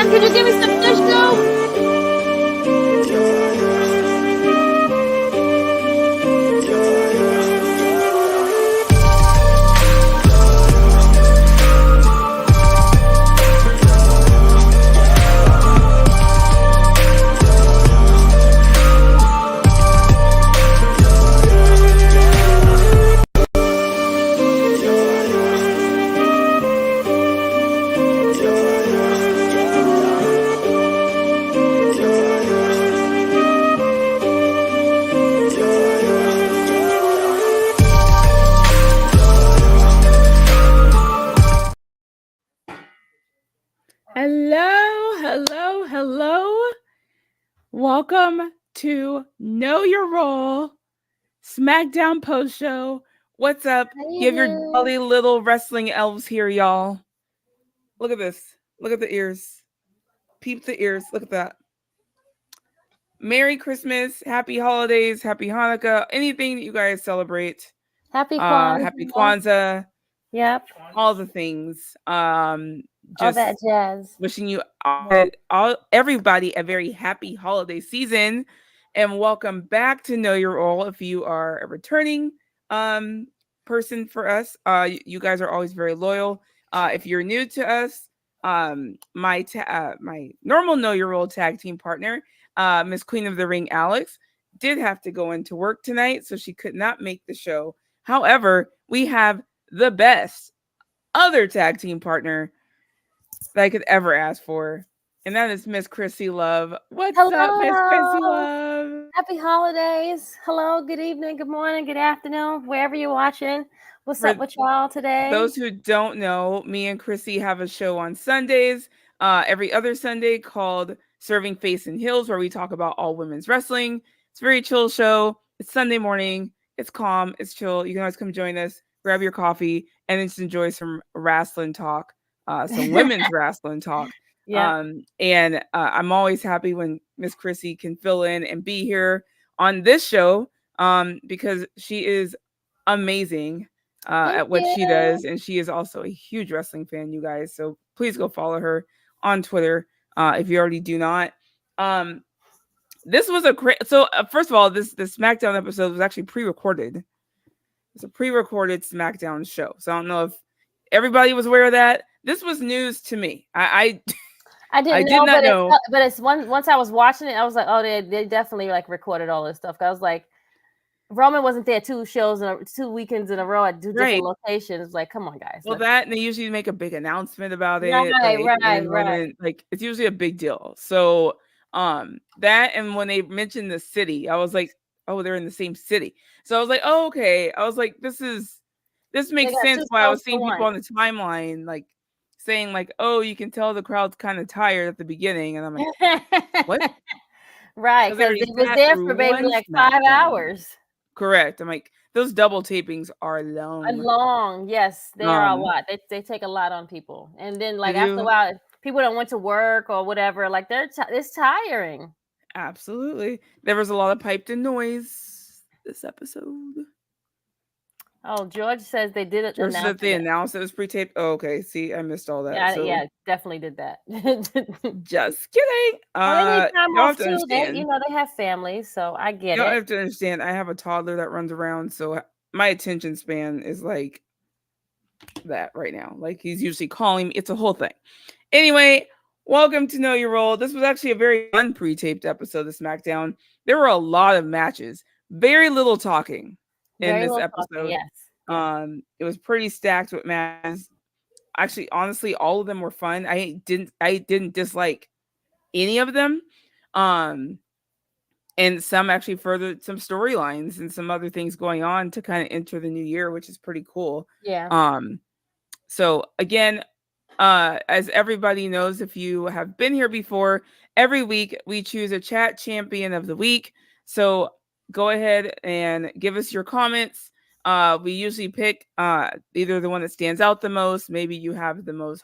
Can you give me some tissue? Hello. Welcome to Know Your Role SmackDown post show. What's up? You have your jolly little wrestling elves here, y'all. Look at this. Look at the ears. Peep the ears. Look at that. Merry Christmas, Happy Holidays, Happy Hanukkah, anything that you guys celebrate. Happy Kwanzaa. Happy Kwanzaa. Yep. All the things. All that jazz. Wishing you everybody a very happy holiday season, and welcome back to Know Your Role. If you are a returning person for us, you guys are always very loyal. If you're new to us, my normal Know Your Role tag team partner, Miss Queen of the Ring Alex, did have to go into work tonight, so she could not make the show. However, we have the best other tag team partner that I could ever ask for, and that is Miss Krssi Love. What's up, Miss Krssi Love? Happy holidays. Hello, good evening, good morning, good afternoon, wherever you're watching. What's up with y'all today? Those who don't know, me and Krssi have a show on Sundays, every other Sunday, called Serving Face and Heels, where we talk about all women's wrestling. It's a very chill show. It's Sunday morning. It's calm. It's chill. You can always come join us, grab your coffee, and then just enjoy some wrestling talk, some women's wrestling talk. Yeah. And I'm always happy when Miss Krssi can fill in and be here on this show, because she is amazing at what she does, and she is also a huge wrestling fan, you guys. So please go follow her on Twitter if you already do not. This was a great. So first of all, this SmackDown episode was actually pre-recorded. It's a pre-recorded SmackDown show, so I don't know if everybody was aware of that. This was news to me. I did not know. But it's once I was watching it, I was like, oh, they definitely like recorded all this stuff. I was like, Roman wasn't there 2 weekends in a row at 2 different locations. Like, come on, guys. Well, that, and they usually make a big announcement about it. Right. Like, it's usually a big deal. So that, and when they mentioned the city, I was like, oh, they're in the same city. So I was like, oh, okay. I was like, this makes sense. Why I was seeing people on the timeline like saying like, oh, you can tell the crowd's kind of tired at the beginning, and I'm like, what? Right, because it was there for maybe like 5 hours. Correct. I'm like, those double tapings are long. Yes, they are a lot. They take a lot on people, and then like after a while, people don't went to work or whatever. Like it's tiring. Absolutely. There was a lot of piped in noise this episode. Oh, George says they did it. George said they announced it was pre-taped. Oh, okay. See, I missed all that. Yeah, definitely did that. Just kidding. They need time off too. They have families, so I get it. I have to understand. I have a toddler that runs around, so my attention span is like that right now. Like, he's usually calling me. It's a whole thing. Anyway, welcome to Know Your Role. This was actually a very fun pre-taped episode of SmackDown. There were a lot of matches. Very little talking in this episode. Yes. It was pretty stacked with matches. Actually, honestly, all of them were fun. I didn't dislike any of them. And some actually furthered some storylines and some other things going on to kind of enter the new year, which is pretty cool. Yeah. So again, as everybody knows, if you have been here before, every week we choose a chat champion of the week. So go ahead and give us your comments. We usually pick either the one that stands out the most. Maybe you have the most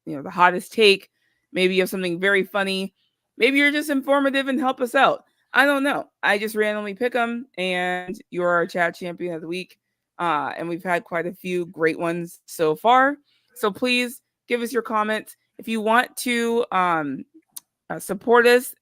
the hottest take. Maybe you have something very funny. Maybe you're just informative and help us out. I don't know. I just randomly pick them, and you're our chat champion of the week. And we've had quite a few great ones so far. So please give us your comments. If you want to support us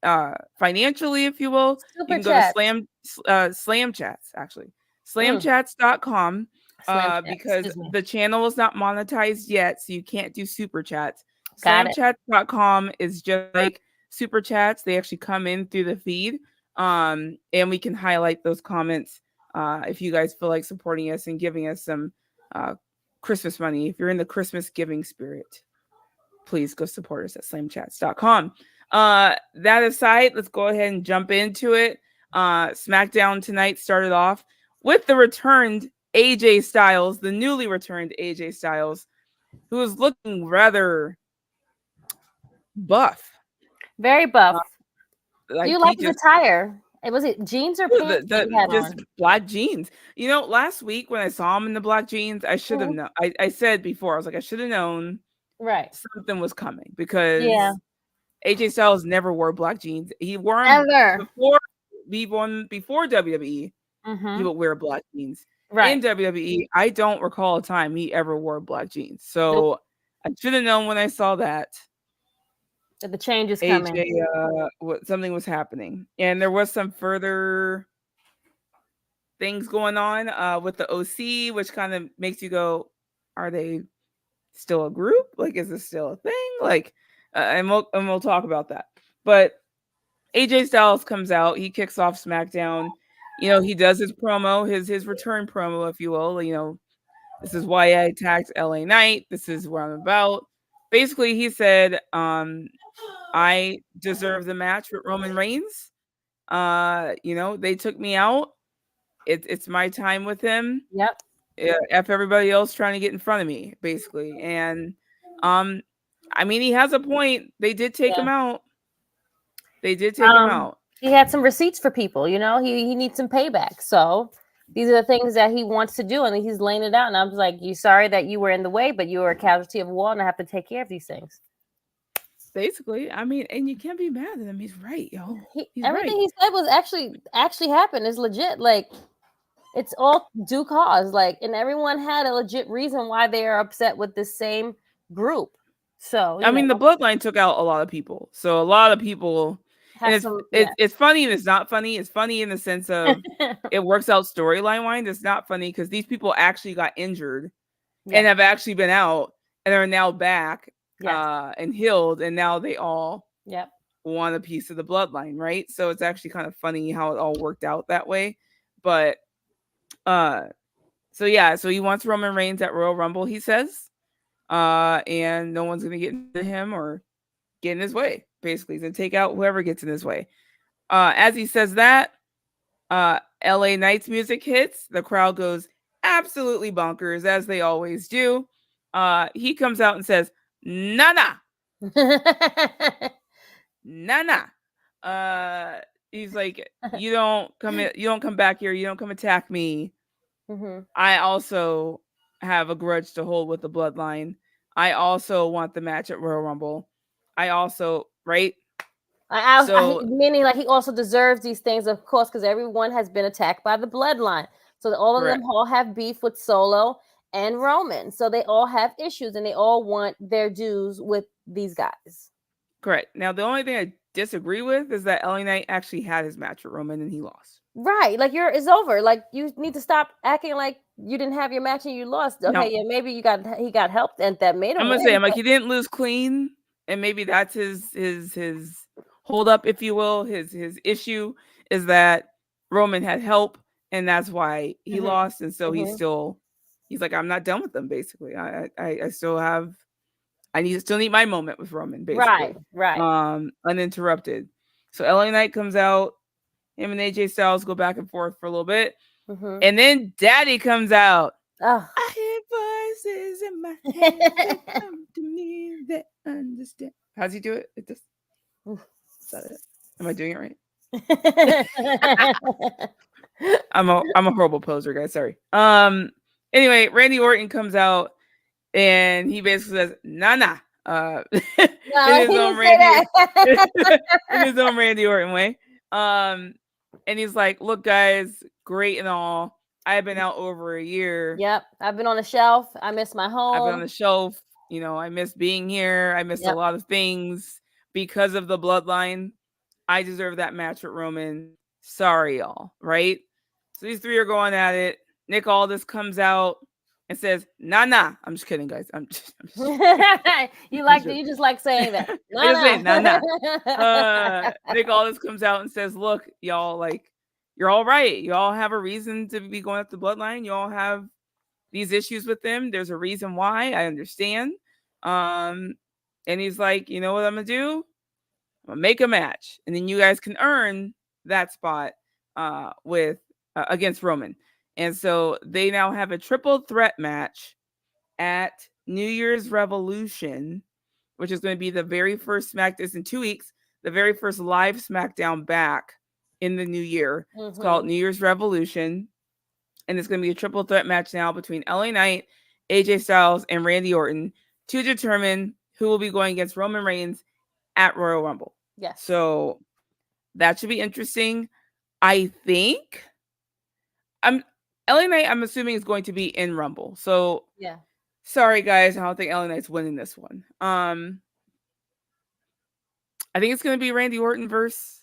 financially, if you will, you Super can go to chat. Slam Chats, actually. Mm. Slamchats.com, Slam chat. because Excuse me. the channel is not monetized yet, so you can't do super chats. Got it. Slamchats.com is just like super chats. They actually come in through the feed, and we can highlight those comments if you guys feel like supporting us and giving us some Christmas money. If you're in the Christmas giving spirit, please go support us at slamchats.com. That aside, let's go ahead and jump into it. SmackDown tonight started off with the returned AJ Styles, the newly returned AJ Styles, who is looking rather buff. Very buff. Do Like you he like his just attire? Was it jeans or pants that he had just on? black jeans. You know, last week when I saw him in the black jeans, I should have known. I said before, I was like, I should have known Right. something was coming Yeah. because AJ Styles never wore black jeans. He wore them Ever. before WWE. He would wear black jeans. Right. In WWE, I don't recall a time he ever wore black jeans. Nope. So I should have known when I saw that That the change is coming. AJ something was happening. And there was some further things going on with the OC, which kind of makes you go, are they still a group? Like, is this still a thing? Like, and we'll talk about that. But AJ Styles comes out, he kicks off SmackDown. You know, he does his promo, his return promo, if you will. You know, this is why I attacked LA Knight. This is what I'm about. Basically, he said, I deserve the match with Roman Reigns. You know, they took me out. It's my time with him. Yep. F everybody else trying to get in front of me, basically. And I mean, he has a point. They did take him out. They did take him out. He had some receipts for people, you know. He needs some payback. So these are the things that he wants to do, and he's laying it out. And I was like, "You sorry that you were in the way, but you were a casualty of war, and I have to take care of these things." Basically, I mean, and you can't be mad at him. He's right, yo. Everything he said was actually happened. It's legit. Like, it's all due cause. Like, and everyone had a legit reason why they are upset with the same group. So I mean, the bloodline took out a lot of people. So a lot of people, and it's funny and it's not funny. It's funny in the sense of it works out storyline wise. It's not funny because these people actually got injured and have actually been out and are now back and healed, and now they all want a piece of the bloodline, right? So it's actually kind of funny how it all worked out that way. But so he wants Roman Reigns at Royal Rumble, he says. And no one's gonna get into him or get in his way. Basically, he's gonna take out whoever gets in his way. As he says that, LA Knight's music hits. The crowd goes absolutely bonkers, as they always do. He comes out and says, "Nana, Nana." He's like, "You don't come back here. You don't come attack me. I also have a grudge to hold with the bloodline. I also want the match at Royal Rumble. I also, right?" Meaning, like, he also deserves these things, of course, because everyone has been attacked by the bloodline. So all of them all have beef with Solo and Roman. So they all have issues, and they all want their dues with these guys. Correct. Now, the only thing I disagree with is that LA Knight actually had his match with Roman and he lost. Right. Like, it's over. Like, you need to stop acting like you didn't have your match and you lost. Okay, yeah, maybe he got helped and that made him. I'm gonna say, I'm like, he didn't lose clean, and maybe that's his hold up, if you will. His issue is that Roman had help, and that's why he lost. And so he's like, I'm not done with them. Basically, I still need my moment with Roman. Basically, right. Uninterrupted. So LA Knight comes out. Him and AJ Styles go back and forth for a little bit, and then Daddy comes out. Oh. I hear voices in my head that come to me that understand. How's he do it? Is that it? Am I doing it right? I'm a horrible poser, guys. Sorry. Anyway, Randy Orton comes out and he basically says, "Nana." In his own Randy Orton way. And he's like, "Look, guys, great and all. I've been out over a year. Yep. I've been on the shelf. I miss my home. I've been on the shelf. I miss being here. I missed a Yep. lot of things because of the bloodline. I deserve that match with Roman. Sorry, y'all. Right? So these three are going at it. Nick Aldis comes out and says, "Nah, nah." I'm just kidding, guys. You just like saying that. I No, just say, "Nah, nah." no. Nick Aldis comes out and says, "Look, y'all, like, you're all right. You all have a reason to be going up the bloodline. You all have these issues with them. There's a reason why. I understand." Um, and he's like, "You know what I'm gonna do? I'm gonna make a match, and then you guys can earn that spot with against Roman." And so they now have a triple threat match at New Year's Revolution, which is going to be the very first SmackDown in 2 weeks, the very first live SmackDown back in the new year. Mm-hmm. It's called New Year's Revolution. And it's going to be a triple threat match now between LA Knight, AJ Styles, and Randy Orton to determine who will be going against Roman Reigns at Royal Rumble. Yes. So that should be interesting. I think LA Knight, I'm assuming, is going to be in Rumble. So yeah. Sorry, guys. I don't think LA Knight's winning this one. I think it's going to be Randy Orton versus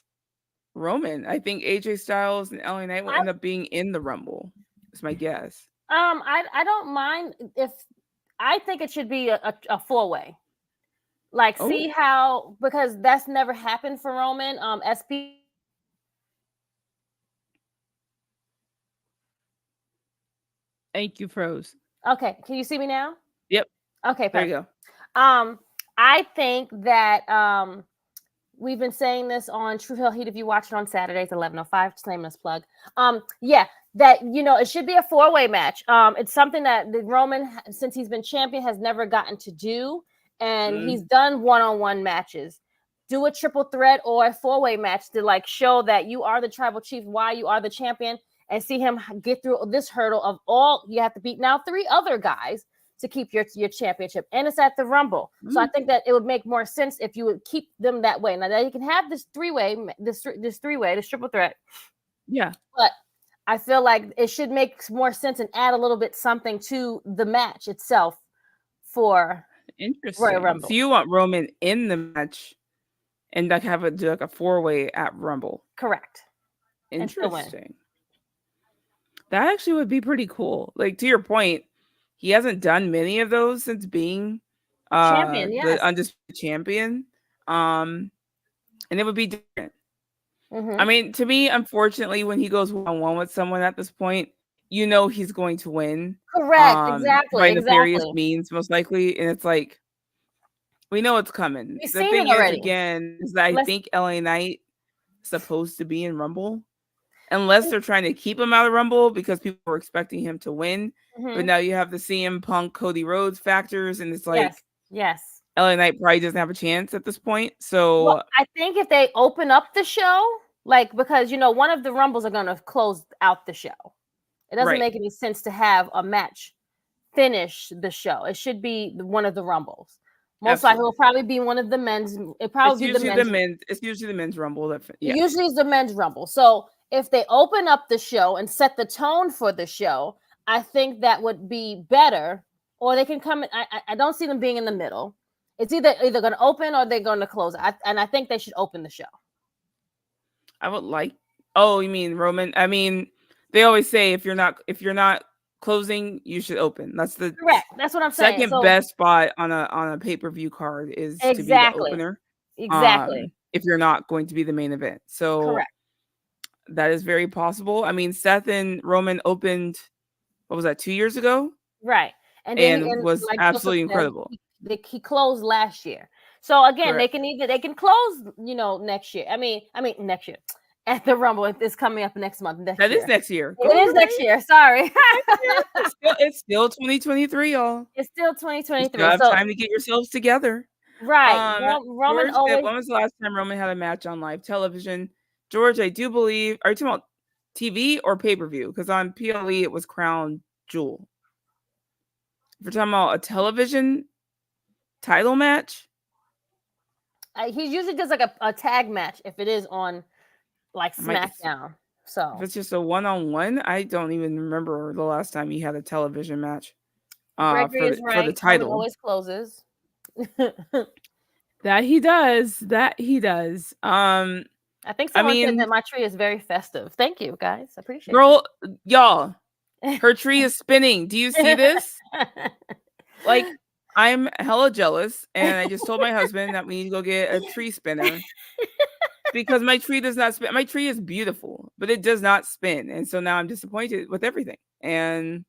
Roman. I think AJ Styles and LA Knight will end up being in the Rumble. That's my guess. I don't mind if I think it should be a 4-way. Like, see how, because that's never happened for Roman. SP. Thank you, froze. Okay, can you see me now? Yep. Okay, perfect. There you go. I think that we've been saying this on True Hill Heat. If you watch it on Saturdays, 11:05, just naming us plug. Yeah, that it should be a 4-way match. It's something that the Roman, since he's been champion, has never gotten to do, and he's done one-on-one matches. Do a triple threat or a 4-way match to like show that you are the tribal chief, why you are the champion, and see him get through this hurdle of all you have to beat now 3 other guys to keep your championship, and it's at the Rumble. So I think that it would make more sense if you would keep them that way. Now that you can have this 3-way, this triple threat. Yeah, but I feel like it should make more sense and add a little bit something to the match itself for Royal Rumble. So you want Roman in the match and like have do like a 4-way at Rumble? Correct. Interesting. That actually would be pretty cool. Like, to your point, he hasn't done many of those since being champion, the undisputed champion. And it would be different. I mean, to me, unfortunately, when he goes 1-on-1 with someone at this point, he's going to win. Correct. Exactly. By nefarious means, most likely. And it's like, we know it's coming. We've the seen thing it already. Is, again, is that I think LA Knight is supposed to be in Rumble. Unless they're trying to keep him out of Rumble because people were expecting him to win. But now you have the CM Punk, Cody Rhodes factors, and it's like, yes. LA Knight probably doesn't have a chance at this point. So I think if they open up the show, like, because one of the Rumbles are going to close out the show. It doesn't make any sense to have a match finish the show. It should be one of the Rumbles. Most likely, it will probably be one of the men's. It probably it's usually the men's. It's usually the men's Rumble. Usually, it's the men's Rumble. So if they open up the show and set the tone for the show, I think that would be better. Or they can come in. I don't see them being in the middle. It's either going to open or they're going to close. And I think they should open the show. I would like. Oh, you mean Roman? I mean, they always say if you're not closing, you should open. That's the correct. That's what I'm saying. Second best spot on a pay-per-view card is to be the opener. Exactly. If you're not going to be the main event. So correct. That is very possible. I mean, Seth and Roman opened, what was that, 2 years ago? Right. And was like, absolutely incredible. He closed last year. So again, correct. They can close, next year. I mean next year. At the Rumble, it's coming up next month. That is next year. It is next year. Sorry. It's still 2023, y'all. It's still 2023. You have time to get yourselves together. Right. Roman George, when was the last time Roman had a match on live television? George, I do believe. Are you talking about TV or pay-per-view? Because on PLE it was Crown Jewel. If you're talking about a television title match, he usually does like a tag match if it is on like SmackDown. So if it's just a 1-on-1, I don't even remember the last time he had a television match. Gregory is for the right. Roman title. always closes. That he does. That he does. I think someone said that my tree is very festive. Thank you, guys. I appreciate girl, y'all. Her tree is spinning. Do you see this? Like, I'm hella jealous, and I just told my husband that we need to go get a tree spinner because my tree does not spin. My tree is beautiful, but it does not spin, and so now I'm disappointed with everything, and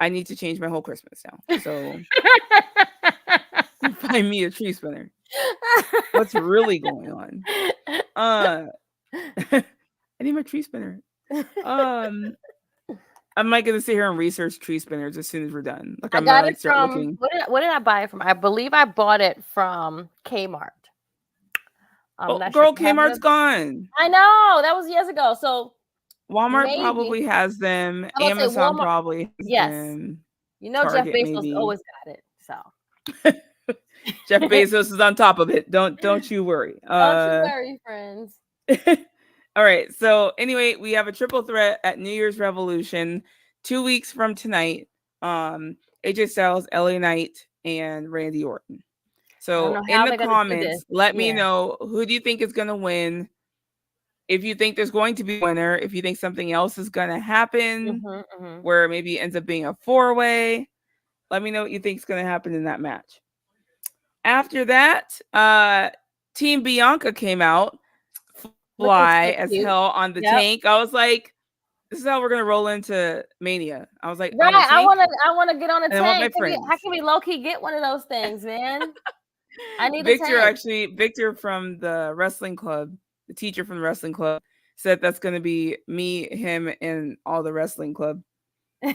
I need to change my whole Christmas now. So find me a tree spinner. What's really going on? I need my tree spinner. I'm like gonna sit here and research tree spinners as soon as we're done. Like I'm gonna start looking. What did I buy it from? I believe I bought it from Kmart. Girl, Kmart's gone. I know, that was years ago. So Walmart probably has them. Amazon probably has them. You know, Target, Jeff Bezos always got it. So Jeff Bezos is on top of it. Don't you worry. Don't you worry, friends. All right. So anyway, we have a triple threat at New Year's Revolution 2 weeks from tonight. AJ Styles, LA Knight, and Randy Orton. So in the comments, let me know, who do you think is going to win? If you think there's going to be a winner, if you think something else is going to happen, where maybe it ends up being a 4-way, let me know what you think is going to happen in that match. After that, Team Bianca came out, fly as hell on the tank. I was like, this is how we're gonna roll into Mania. I was like, right, I want to get on a tank. How can we low key get one of those things, man? I need Victor from the wrestling club, the teacher from the wrestling club, said that's gonna be me, him, and all the wrestling club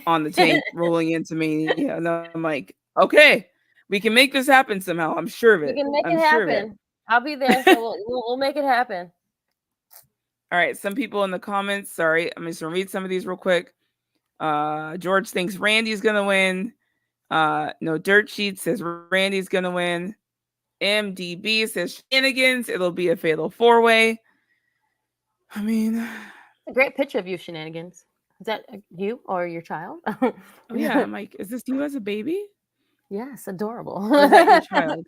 on the tank rolling into Mania. And I'm like, okay, we can make this happen somehow. I'm sure of it. We can make it happen. I'll be there, so we'll make it happen. All right, some people in the comments. Sorry, I'm just gonna read some of these real quick. George thinks Randy's gonna win. No Dirt Sheet says Randy's gonna win. MDB says Shenanigans. It'll be a fatal 4-way. I mean, a great picture of you, Shenanigans. Is that you or your child? Oh, yeah, I'm like, is this you as a baby? Yes, adorable. Or is that your child?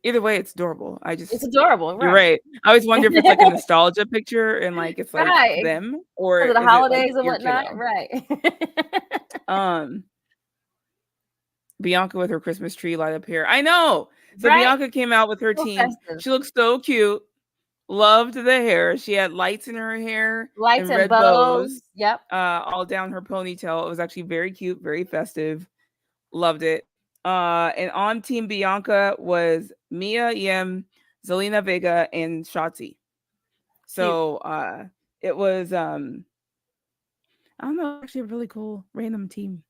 Either way, it's adorable. It's adorable. Right. You're right. I always wonder if it's like a nostalgia picture and like it's like them or the holidays and whatnot. Right. Bianca with her Christmas tree light up here. I know. So Bianca came out with her team. Festive. She looked so cute. Loved the hair. She had lights in her hair. Lights and red bows. Yep. All down her ponytail. It was actually very cute, very festive. Loved it. And on Team Bianca was Mia Yim, Zelina Vega, and Shotzi. So it was I don't know, actually a really cool random team.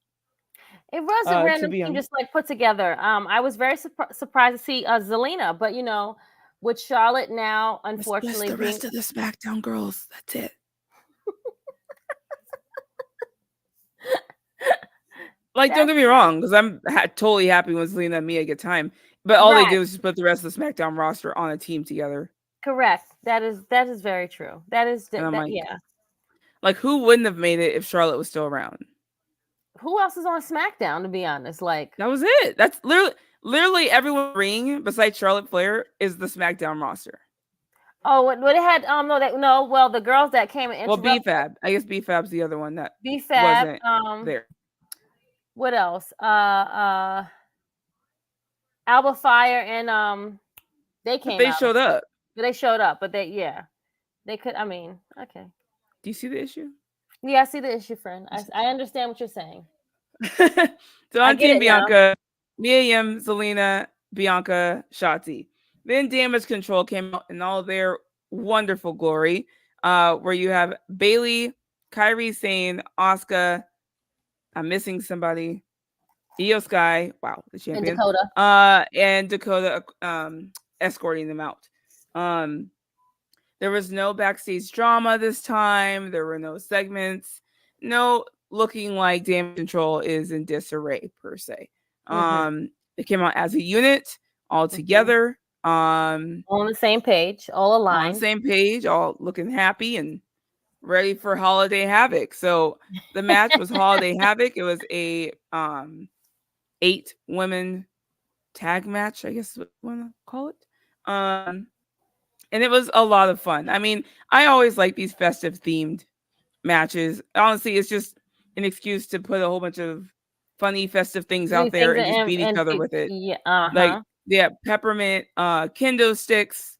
It was a random team just like put together. I was very surprised to see Zelina, but you know, with Charlotte now, unfortunately, the rest of the SmackDown girls. That's it. Like, don't get me wrong, because I'm totally happy when Zelina and Mia get time. But all they do is just put the rest of the SmackDown roster on a team together. Correct. That is very true. That is yeah. Like, who wouldn't have made it if Charlotte was still around? Who else is on SmackDown? To be honest, like that was it. That's literally everyone ring besides Charlotte Flair is the SmackDown roster. Oh, what it had? No. Well, the girls that came and B-Fab. I guess B-Fab's the other one that B-Fab wasn't there. What else? Alba Fire and they came. But they showed up. But they showed up. But they could. I mean, okay. Do you see the issue? Yeah, I see the issue, friend. I understand what you're saying. So on Team Bianca, Mia Yim, Zelina, Bianca, Shotzi. Then Damage Control came out in all their wonderful glory, where you have Bayley, Kairi Sane, Asuka. I'm missing somebody. Io Sky, wow, the champion. And Dakota escorting them out. There was no backstage drama this time. There were no segments. No looking like Damage Control is in disarray per se. It came out as a unit, all together. On the same page, all aligned. On the same page, all looking happy and ready for Holiday Havoc. So the match was Holiday Havoc. It was a 8 women tag match, I guess is what you want to call it. And it was a lot of fun. I mean, I always like these festive themed matches. Honestly, it's just an excuse to put a whole bunch of funny festive things out These there things and just beat each other with it. yeah, Like they had peppermint kendo sticks.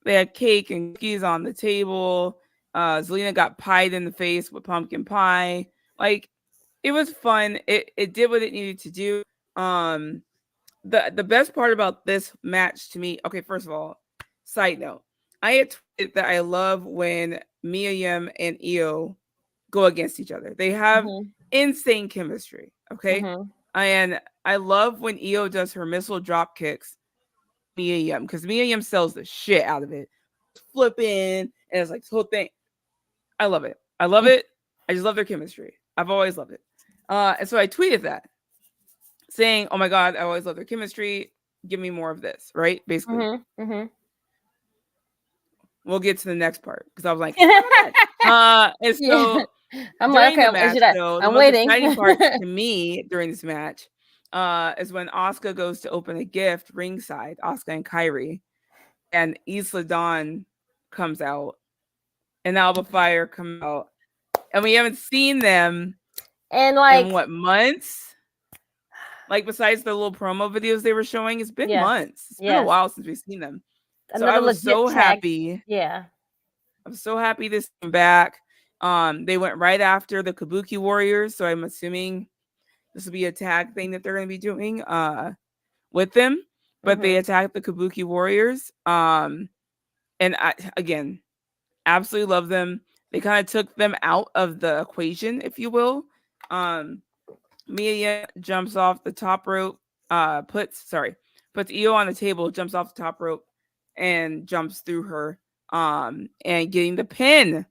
They had cake and cookies on the table. Zelina got pied in the face with pumpkin pie. Like it was fun. It did what it needed to do. Um the best part about this match to me, okay, first of all, side note, I had tweeted that I love when Mia Yim and Io go against each other. They have insane chemistry, okay? And I love when Io does her missile drop kicks, Mia Yim, because Mia Yim sells the shit out of it. Flipping, and it's like this whole thing. I love it. I love it. I just love their chemistry. I've always loved it. And so I tweeted that saying, "Oh my god, I always love their chemistry. Give me more of this." Right? Basically. We'll get to the next part because I was like, and so I'm during like, the okay, match, though, the I'm most waiting. exciting part to me during this match is when Asuka goes to open a gift ringside, Asuka and Kairi, and Isla Dawn comes out, and Alba Fire come out, and we haven't seen them and like in what, months? Like besides the little promo videos they were showing, it's been months. It's been a while since we've seen them. So I was so happy. Yeah. I was so happy this came back. They went right after the Kabuki Warriors, so I'm assuming this will be a tag thing that they're going to be doing with them. But they attacked the Kabuki Warriors. And I, again, absolutely love them. They kind of took them out of the equation, if you will. Mia jumps off the top rope, puts Io on the table, jumps off the top rope, and jumps through her, and getting the pin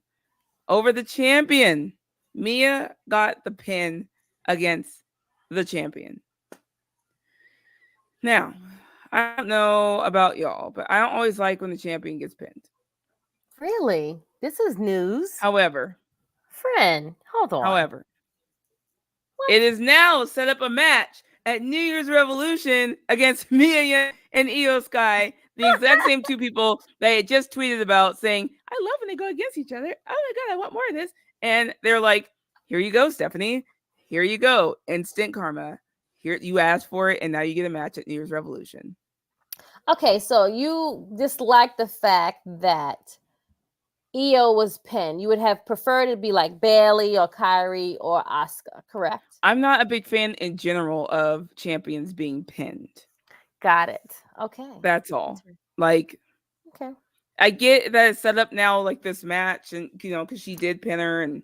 over the champion. Mia got the pin against the champion. Now, I don't know about y'all, but I don't always like when the champion gets pinned. Really? This is news. However, friend, hold on. However, it is now set up a match at New Year's Revolution against Mia and Io Sky, the exact same two people that I just tweeted about saying, I love when they go against each other. Oh my God, I want more of this. And they're like, here you go, Stephanie. Here you go. Instant karma. Here, you asked for it, and now you get a match at New Year's Revolution. Okay, so you dislike the fact that Io was pinned. You would have preferred it to be like Bailey or Kairi or Asuka, correct? I'm not a big fan in general of champions being pinned. Got it. Okay. That's all. Like, okay. I get that it's set up now like this match, and you know, because she did pin her, and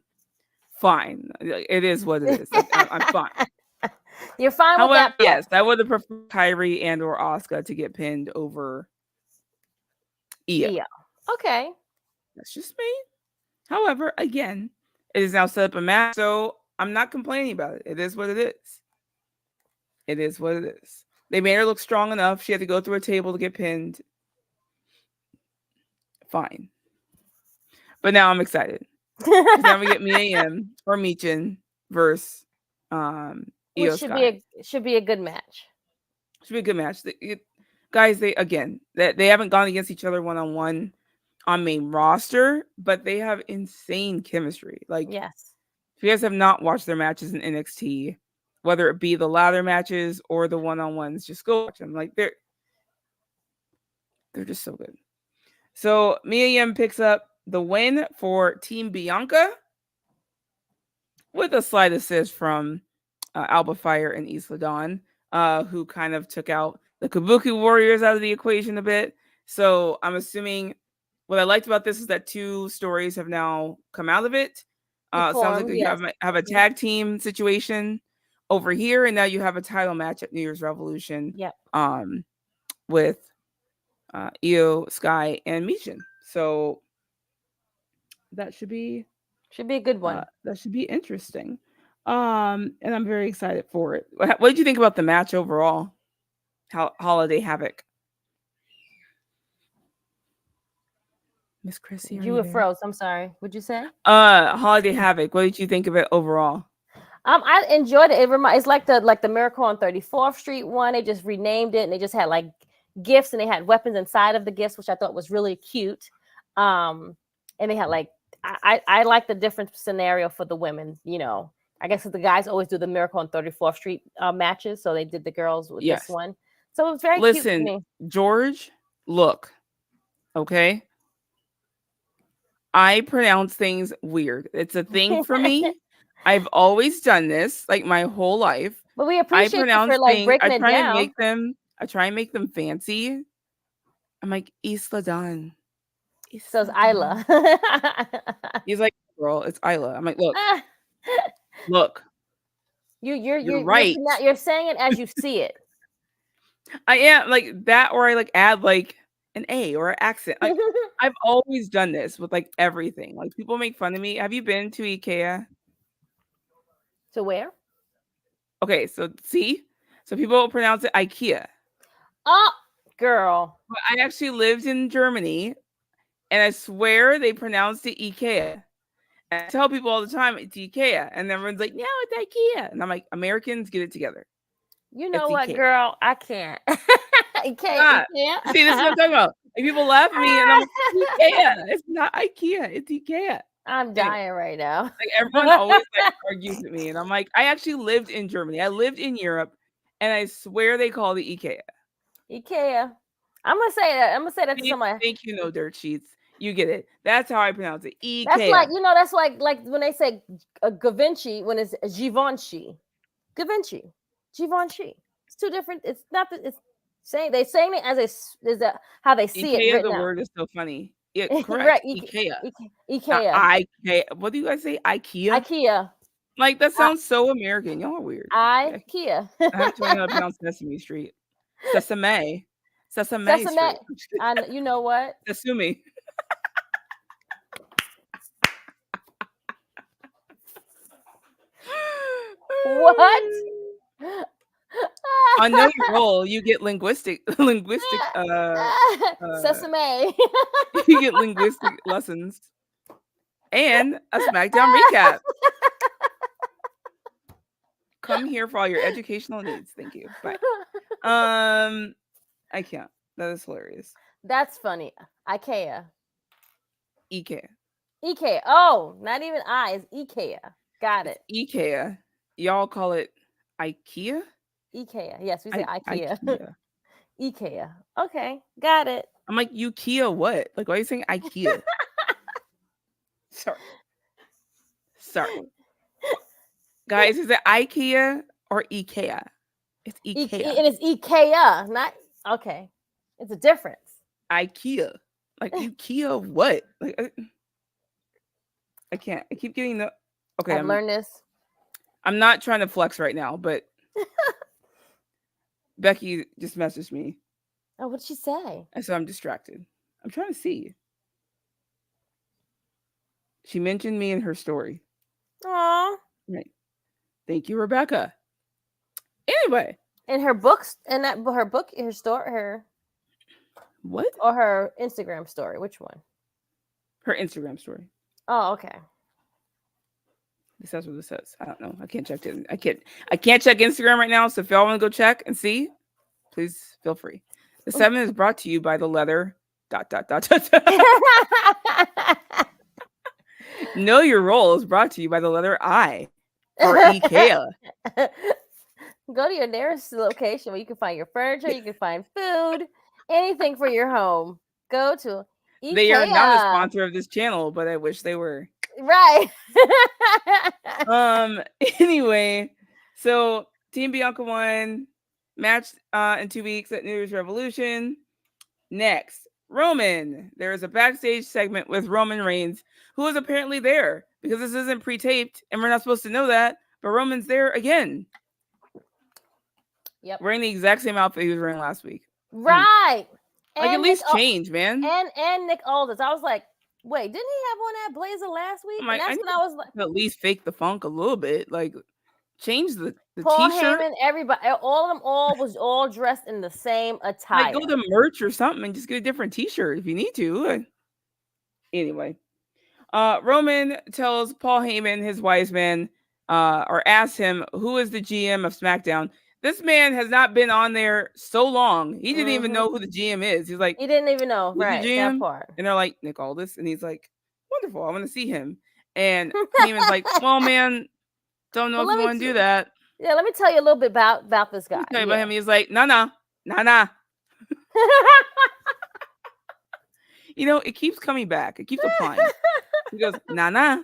fine. It is what it is. I'm fine. You're fine with that part. Yes, I would have preferred Kairi and or Asuka to get pinned over Io. Okay. That's just me. However, again, it is now set up a match, so I'm not complaining about it. It is what it is. It is what it is. They made her look strong enough. She had to go through a table to get pinned. Fine. But now I'm excited. Now we get Mia Yim or Michin versus Which should be a good match. Should be a good match. Guys, they haven't gone against each other one-on-one on main roster, but they have insane chemistry. Like, yes, if you guys have not watched their matches in NXT, whether it be the ladder matches or the one-on-ones, just go watch them. Like, they're just so good. So Mia Yim picks up the win for Team Bianca with a slight assist from Alba Fire and Isla Dawn, who kind of took out the Kabuki Warriors out of the equation a bit. So I'm assuming what I liked about this is that 2 stories have now come out of it. Sounds like you have a tag team situation over here, and now you have a title match at New Year's Revolution. Yep. With Io, Sky, and Michin. So that should be a good one. That should be interesting. And I'm very excited for it. What did you think about the match overall? Holiday Havoc. Miss Krssi, are You you were there? froze. I'm sorry. What'd you say? Holiday Havoc. What did you think of it overall? I enjoyed it. It's like the Miracle on 34th Street one. They just renamed it, and they just had like gifts, and they had weapons inside of the gifts, which I thought was really cute. And they had like I like the different scenario for the women. I guess the guys always do the Miracle on 34th Street matches, so they did the girls with this Yes. one. So it was very cute to Listen, me. George, look, okay? I pronounce things weird. It's a thing for me. I've always done this like my whole life. But we I appreciate you for pronounce like things. breaking it down. I try and make them fancy. I'm like Isla Dawn. So it's Isla Dawn. Isla. He's like, girl, it's Isla. I'm like, look. You're right. You're saying it as you see it. I am like that, or I like add like an A or an accent. Like I've always done this with like everything. Like people make fun of me. Have you been to IKEA? To where? Okay, so see, so people pronounce it IKEA. Oh, girl. But I actually lived in Germany, and I swear they pronounced it IKEA. And I tell people all the time it's IKEA, and everyone's like, "No, it's IKEA," and I'm like, "Americans, get it together." You It's know what, IKEA. girl? I can't. You Ah, can't. see, this is what I'm talking about. Like, people laugh at me, and I'm like, IKEA. It's not IKEA. It's IKEA. I'm dying right now. Like everyone always like argues with me, and I'm like, I actually lived in Germany. I lived in Europe, and I swear they call it IKEA. IKEA. I'm gonna say that. I'm gonna say that to somebody. Thank you, no dirt sheets. You get it. That's how I pronounce it. IKEA. That's like That's like when they say Givenchy when it's Givenchy. Givenchy. Givenchy. It's two different. It's not. It's saying they saying it as how they see IKEA, it written the out. word is so funny. Yeah, correct. Right. IKEA. IKEA. IKEA. What do you guys say? IKEA. IKEA. Like that sounds so American. Y'all are weird. IKEA. I have to learn how to pronounce Sesame Street. Sesame. Sesame Street. You know what? Sesame. What? On Know Your Role, you get linguistic Sesame. You get linguistic lessons and a SmackDown recap. Come here for all your educational needs. Thank you. Bye. I can't. That is hilarious. That's funny. IKEA. IKEA. IKEA. Oh, not even I. It's IKEA. Got it. IKEA. Y'all call it IKEA? IKEA. Yes, we say IKEA. IKEA. IKEA. Okay, got it. I'm like, IKEA what? Like, why are you saying IKEA? Sorry. Guys, is it IKEA or IKEA? It's IKEA. It is IKEA, not okay. It's a difference. IKEA. Like IKEA what? Like I can't. I keep getting the okay. I've learned this. I'm not trying to flex right now, but Becky just messaged me. Oh, what did she say? And so I'm distracted. I'm trying to see. She mentioned me in her story. Aw. Right. Thank you, Rebecca. Anyway. In her books, her story, her what? Or her Instagram story? Which one? Her Instagram story. Oh, okay. This says what it says. I don't know. I can't check it. I can't check Instagram right now. So if y'all want to go check and see, please feel free. The 7 is brought to you by the leather. ... Know Your Role is brought to you by the letter I or IKEA. Go to your nearest location where you can find your furniture, you can find food, anything for your home. Go to IKEA. They are not a sponsor of this channel, but I wish they were. Right. Anyway, so Team Bianca won. Match in 2 weeks at New Year's Revolution. Next, Roman. There is a backstage segment with Roman Reigns, who is apparently there because this isn't pre-taped and we're not supposed to know that, but Roman's there again. Yep. Wearing the exact same outfit he was wearing last week. Right. Like, at least change, man. And Nick Aldis. I was like, wait, didn't he have on that blazer last week? Like, and that's when I was like, at least fake the funk a little bit. Like, change the Paul t-shirt. Heyman, everybody, all of them was all dressed in the same attire. Like, go to merch or something and just get a different t-shirt if you need to. Anyway, Roman tells Paul Heyman, his wise man, or asks him, who is the GM of SmackDown? This man has not been on there so long. He didn't even know who the GM is. He's like, he didn't even know, who's the right? That GM? part. And they're like, Nick Aldis. And he's like, wonderful. I want to see him. And Heyman's like, well, man, don't know Well, if you want to do that. Yeah, let me tell you a little bit about this guy. Let me tell you about him. He's like, nah. It keeps coming back. It keeps applying. He goes, nah.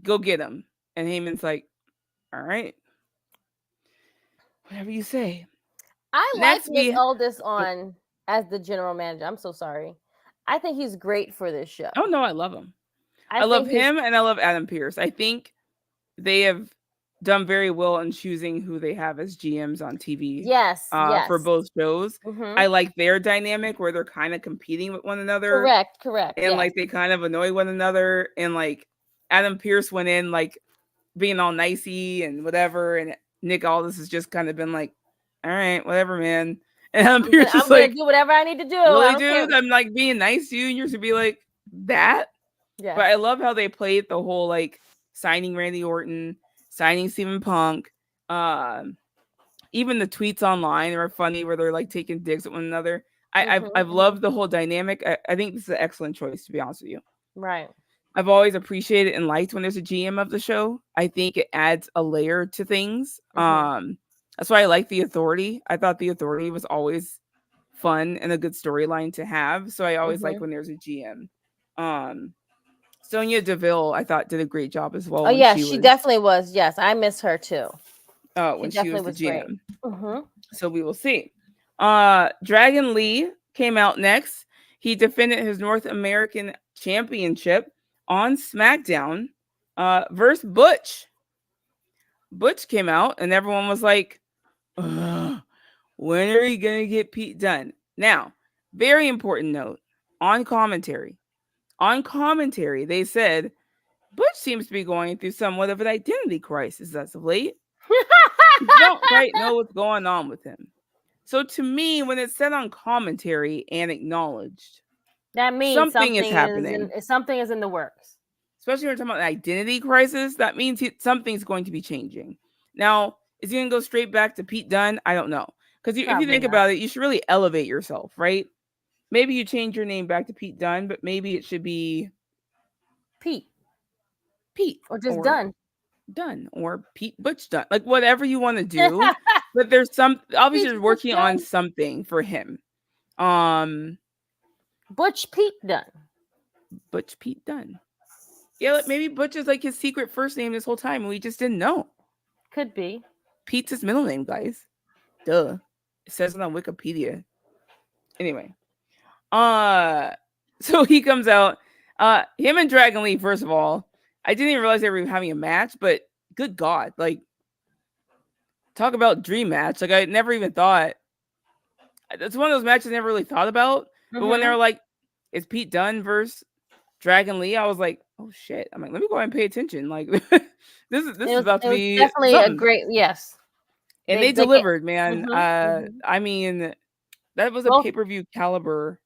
Go get him. And Heyman's like, all right. Whatever you say. I like Nick Aldis on as the general manager. I'm so sorry. I think he's great for this show. Oh, no, I love him. I love him and I love Adam Pearce. I think they have done very well in choosing who they have as GMs on TV. Yes. For both shows. I like their dynamic where they're kind of competing with one another. Correct. And like they kind of annoy one another. And like Adam Pearce went in like being all nicey and whatever. And Nick Aldis has just kind of been like, all right, whatever, man. And Adam Pearce is like, do whatever I need to do. Really, dude? I'm like being nice to you. And you're to be like, that? Yeah. But I love how they played the whole like signing Randy Orton, signing CM Punk. Even the tweets online are funny where they're like taking digs at one another. I've loved the whole dynamic. I think this is an excellent choice, to be honest with you. Right. I've always appreciated and liked when there's a GM of the show. I think it adds a layer to things. That's why I like The Authority. I thought The Authority was always fun and a good storyline to have. So I always like when there's a GM. Sonya Deville, I thought, did a great job as well. Oh, yeah, she definitely was. Yes, I miss her too. When she was the GM. So we will see. Dragon Lee came out next. He defended his North American Championship on SmackDown versus Butch. Butch came out and everyone was like, when are you going to get Pete Dunne? Now, very important note, on commentary, they said, Butch seems to be going through somewhat of an identity crisis as of late. You don't quite know what's going on with him. So to me, when it's said on commentary and acknowledged, that means something is happening. Something is in the works. Especially when we're talking about an identity crisis, that means something's going to be changing. Now, is he going to go straight back to Pete Dunne? I don't know. Because if you think about it, you should really elevate yourself, right? Maybe you change your name back to Pete Dunne, but maybe it should be Pete. Or just Dunne or Pete Butch Dunne. Like whatever you want to do. But there's obviously working on something for him. Butch Pete Dunne. Butch Pete Dunne. Yeah, maybe Butch is like his secret first name this whole time and we just didn't know. Could be. Pete's his middle name, guys. Duh. It says it on Wikipedia. Anyway. So he comes out. Him and Dragon Lee, first of all, I didn't even realize they were having a match, but good God, like, talk about dream match. Like, I never even thought. It's one of those matches I never really thought about. But when they were like, it's Pete Dunne versus Dragon Lee, I was like, oh shit. I'm like, let me go ahead and pay attention. Like, this is about to be definitely something. A great, yes. And they delivered, man. I mean, that was a pay-per-view caliber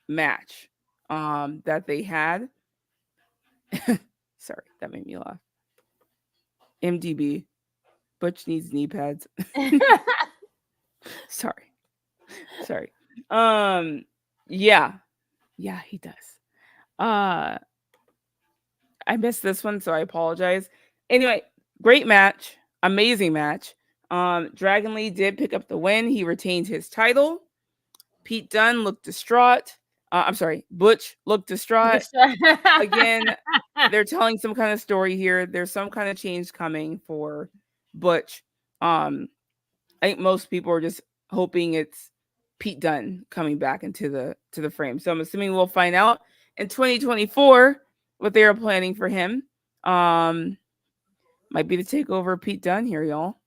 match that they had. Sorry, that made me laugh. MDB, Butch needs knee pads. Sorry. Yeah, he does. I missed this one, so I apologize. Anyway, great match, amazing match. Dragon Lee did pick up the win. He retained his title. Pete Dunne looked distraught. Butch looked distraught. Again, they're telling some kind of story here. There's some kind of change coming for Butch. I think most people are just hoping it's Pete Dunne coming back into the frame. So I'm assuming we'll find out in 2024 what they are planning for him. Might be to take over Pete Dunne here, y'all.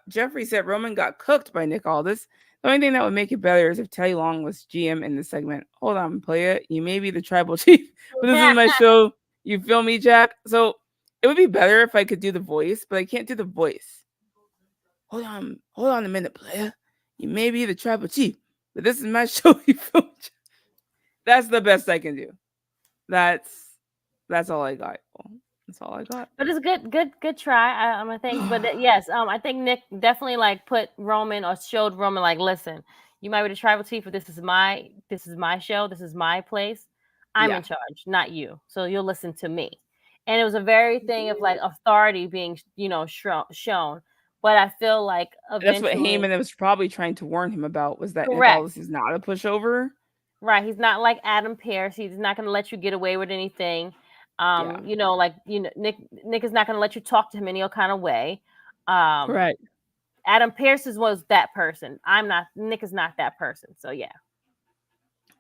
Jeffrey said Roman got cooked by Nick Aldis. The only thing that would make it better is if Teddy Long was GM in the segment. Hold on, play it. You may be the tribal chief, but this is my show. You feel me, Jack? So it would be better if I could do the voice, but I can't do the voice. Hold on a minute, player. You may be the tribal chief, but this is my show. You feel me? That's the best I can do. That's that's all I got. That's all I got. But it's good try. I think, but yes, I think Nick definitely like put Roman or showed Roman like, listen, you might be the tribal chief, but this is my show, this is my place. I'm Yeah. in charge, not you. So you'll listen to me. And it was a very thing of like authority being, shown. But I feel like That's what eventually, Heyman was probably trying to warn him about was that Nick correct. Aldis is not a pushover. Right, he's not like Adam Pearce. He's not going to let you get away with anything. Yeah. Nick is not going to let you talk to him any kind of way. Um, Correct. Adam Pearce was that person. I'm not. Nick is not that person. So yeah,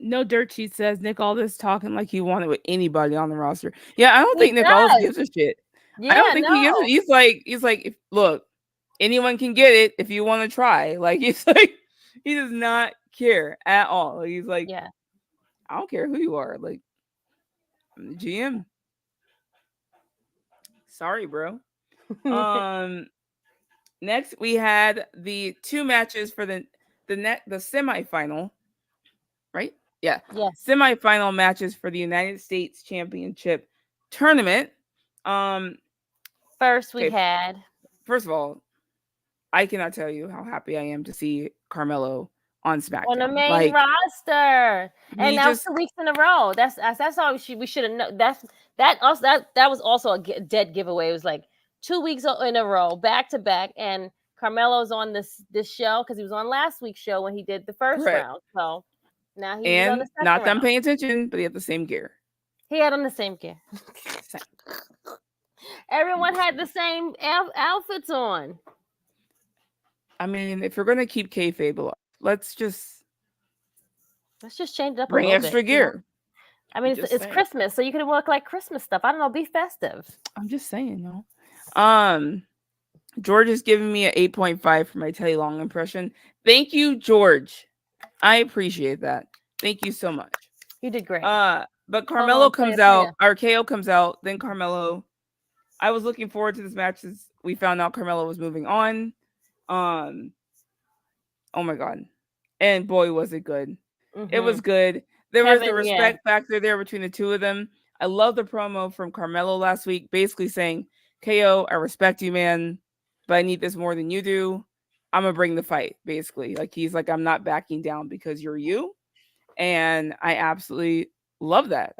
No dirt sheet says Nick Aldis talking like he wanted with anybody on the roster. Yeah, I don't he think Nick Aldis does. gives a shit. I don't Yeah, think he gives no. it. He's like, if, look, anyone can get it if you want to try. Like he's like, he does not care at all. Like, he's like, Yeah. I don't care who you are. Like, I'm the GM. Sorry, bro. Um, next we had the two matches for the semifinal, right? Yeah, Yes. semifinal matches for the United States Championship tournament. Um, First we okay, had first of all, I cannot tell you how happy I am to see Carmelo on on the SmackDown. main Like roster, and he that was just 2 weeks in a row. That's all we should have known. That was also a dead giveaway. It was like 2 weeks in a row, back to back, and Carmelo's on this show because he was on last week's show when he did the first correct. round. So now he's on the And second not that I'm round. paying attention, but he had the same gear. He had on the same gear. Same. Everyone had the same outfits on. I mean, if you're gonna keep kayfabe alive, let's just Let's just change it up a bring little bit. extra gear. I mean, Just it's saying. Christmas, so you can work like Christmas stuff. I don't know, be festive. I'm just saying, no. George is giving me an 8.5 for my Teddy Long impression. Thank you, George. I appreciate that. Thank you so much. You did great. But Carmelo comes out, or KO comes out, then Carmelo. I was looking forward to this match as we found out Carmelo was moving on. Oh my god. And boy, was it good. It was good. There was the respect factor there between the two of them. I love the promo from Carmelo last week, basically saying, KO, I respect you, man, but I need this more than you do. I'm gonna bring the fight, basically. Like he's like, I'm not backing down because you're you. And I absolutely love that.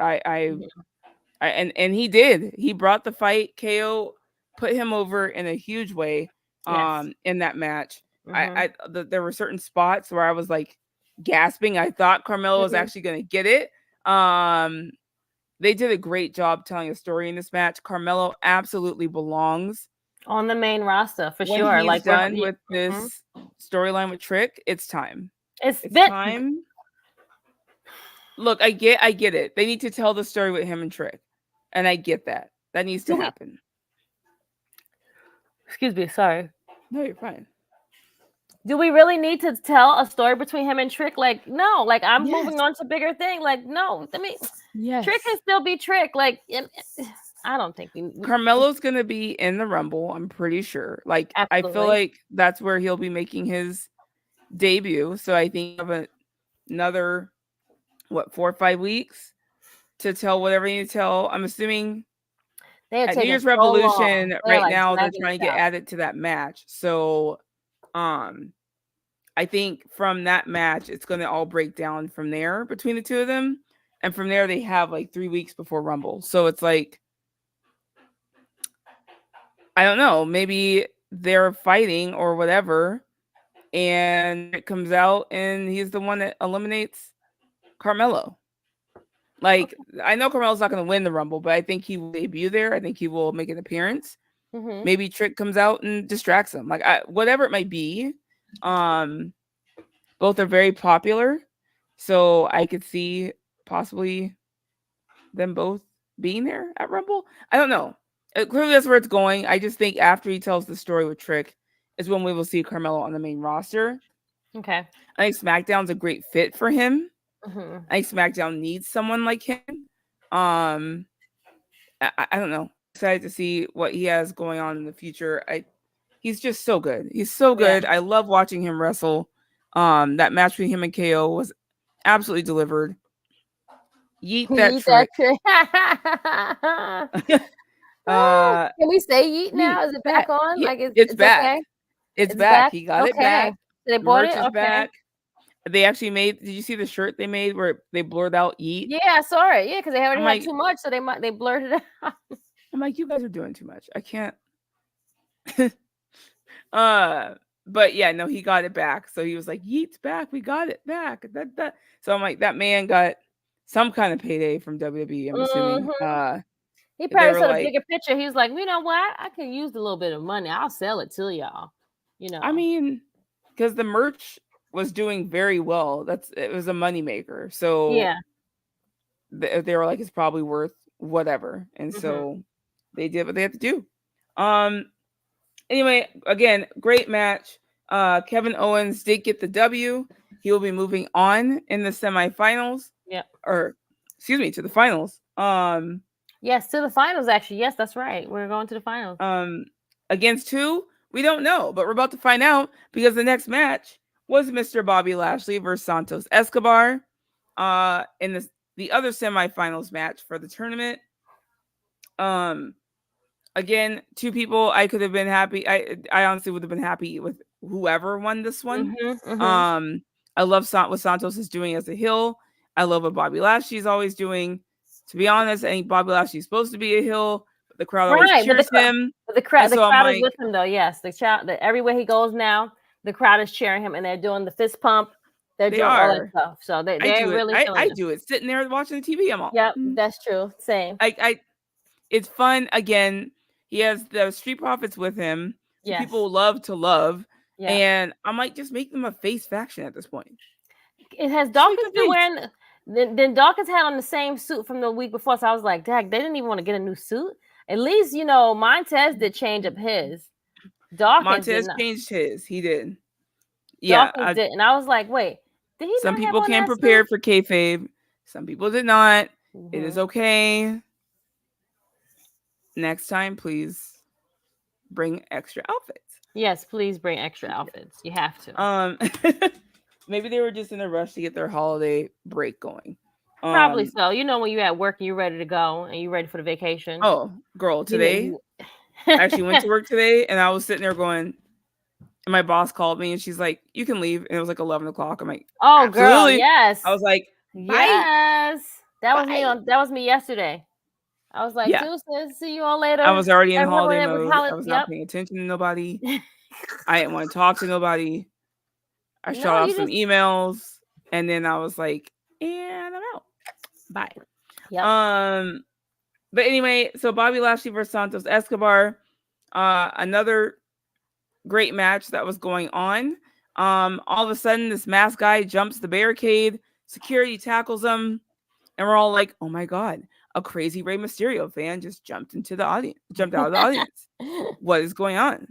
And he did. He brought the fight. KO put him over in a huge way in that match. There were certain spots where I was like gasping. I thought Carmelo was actually going to get it. They did a great job telling a story in this match. Carmelo absolutely belongs on the main roster for when sure. He's like done with this storyline with Trick. It's time. It's time. Look, I get it. They need to tell the story with him and Trick, and I get that. That needs to happen. Excuse me. Sorry. No, you're fine. Do we really need to tell a story between him and Trick? Like, no. Like, I'm moving on to bigger thing. Like, no. I mean, Trick can still be Trick. Like, I don't think Carmelo's gonna be in the Rumble. I'm pretty sure. Like, absolutely. I feel like that's where he'll be making his debut. So I think you have another 4 or 5 weeks to tell whatever you need to tell. I'm assuming at New Year's Revolution right now they're trying to get added to that match. So I think from that match it's going to all break down from there between the two of them, and from there they have like 3 weeks before Rumble. So it's like, I don't know, maybe they're fighting or whatever and it comes out and he's the one that eliminates Carmelo. Like, I know Carmelo's not going to win the Rumble, but I think he will debut there. I think he will make an appearance. Maybe Trick comes out and distracts him. Like, whatever it might be. Both are very popular. So I could see possibly them both being there at Rumble. I don't know. Clearly that's where it's going. I just think after he tells the story with Trick is when we will see Carmelo on the main roster. Okay. I think SmackDown's a great fit for him. I think SmackDown needs someone like him. I don't know. Excited to see what he has going on in the future. He's just so good. He's so good. I love watching him wrestle. That match between him and KO was absolutely delivered. Yeet that Yeet that trick. trick. Can we say yeet Yeet now? Is it back that. on? Yeah, Like it's it's okay? back. It's It's back. back? He got it Okay. back. They The bought merch it? is Okay. back. They actually made. Did you see the shirt they made where they blurred out Yeet? Yeah, I saw it. Yeah, because they already I'm had like, too much, so they blurted it out. you guys are doing too much. I can't. uh, but yeah, no, he got it back. So he was like, Yeet's back. We got it back. That. So I'm like, that man got some kind of payday from WWE. I'm assuming. Mm-hmm. He They probably were saw the like, bigger picture. He was like, you know what? I can use a little bit of money. I'll sell it to y'all. You I know. mean, because the merch was doing very well. It was a moneymaker. So Yeah. they were like, it's probably worth whatever. And Mm-hmm. so they did what they had to do. Anyway, again, great match. Kevin Owens did get the W. He will be moving on in the semifinals. Yep. Or excuse me, to the finals. Yes, to the finals, actually. Yes, that's right. We're going to the finals. Against who? We don't know, but we're about to find out because the next match was Mr. Bobby Lashley versus Santos Escobar. In the other semifinals match for the tournament. Again, two people I could have been happy. I honestly would have been happy with whoever won this one. Mm-hmm, mm-hmm. I love what Santos is doing as a heel. I love what Bobby Lashley's always doing. To be honest, I think Bobby Lashley's supposed to be a heel, but the crowd always Right, cheers him. the crowd is with him though. Yes, everywhere he goes now, the crowd is cheering him, and they're doing the fist pump. They're doing all that stuff. So they're really feeling I it. do it sitting there watching the TV. I'm all, yep, that's true. Same. It's fun. Again, he has the Street Profits with him. Yes. People love to love. Yep. And I might just make them a face faction at this point. It has Dawkins been wearing. Then Dawkins had on the same suit from the week before, so I was like, "Dag, they didn't even want to get a new suit." At least Montez did change up his. Dawkins Montez changed his. He did. Yeah, Dawkins did, and I was like, "Wait, did he?" Some people came prepared for kayfabe. Some people did not. Mm-hmm. It is okay. Next time, please bring extra outfits. Yes, please bring extra outfits. You have to. Maybe they were just in a rush to get their holiday break going. Probably so. When you're at work and you're ready to go and you're ready for the vacation. Oh, girl, today I actually went to work today and I was sitting there going, and my boss called me and she's like, "You can leave." And it was like 11 o'clock. I'm like, "Oh, absolutely. Girl, yes." I was like, bye. Yes, that was me. That was me yesterday. I was like, "Deuces, see you all later." I was already in holiday mode. I was not paying attention to nobody. I didn't want to talk to nobody. I shot off some emails, and then I was like, "And I'm out. Bye." Yep. But anyway, so Bobby Lashley versus Santos Escobar, another great match that was going on. All of a sudden, this masked guy jumps the barricade. Security tackles him, and we're all like, "Oh my god!" A crazy Rey Mysterio fan just jumped out of the audience. What is going on?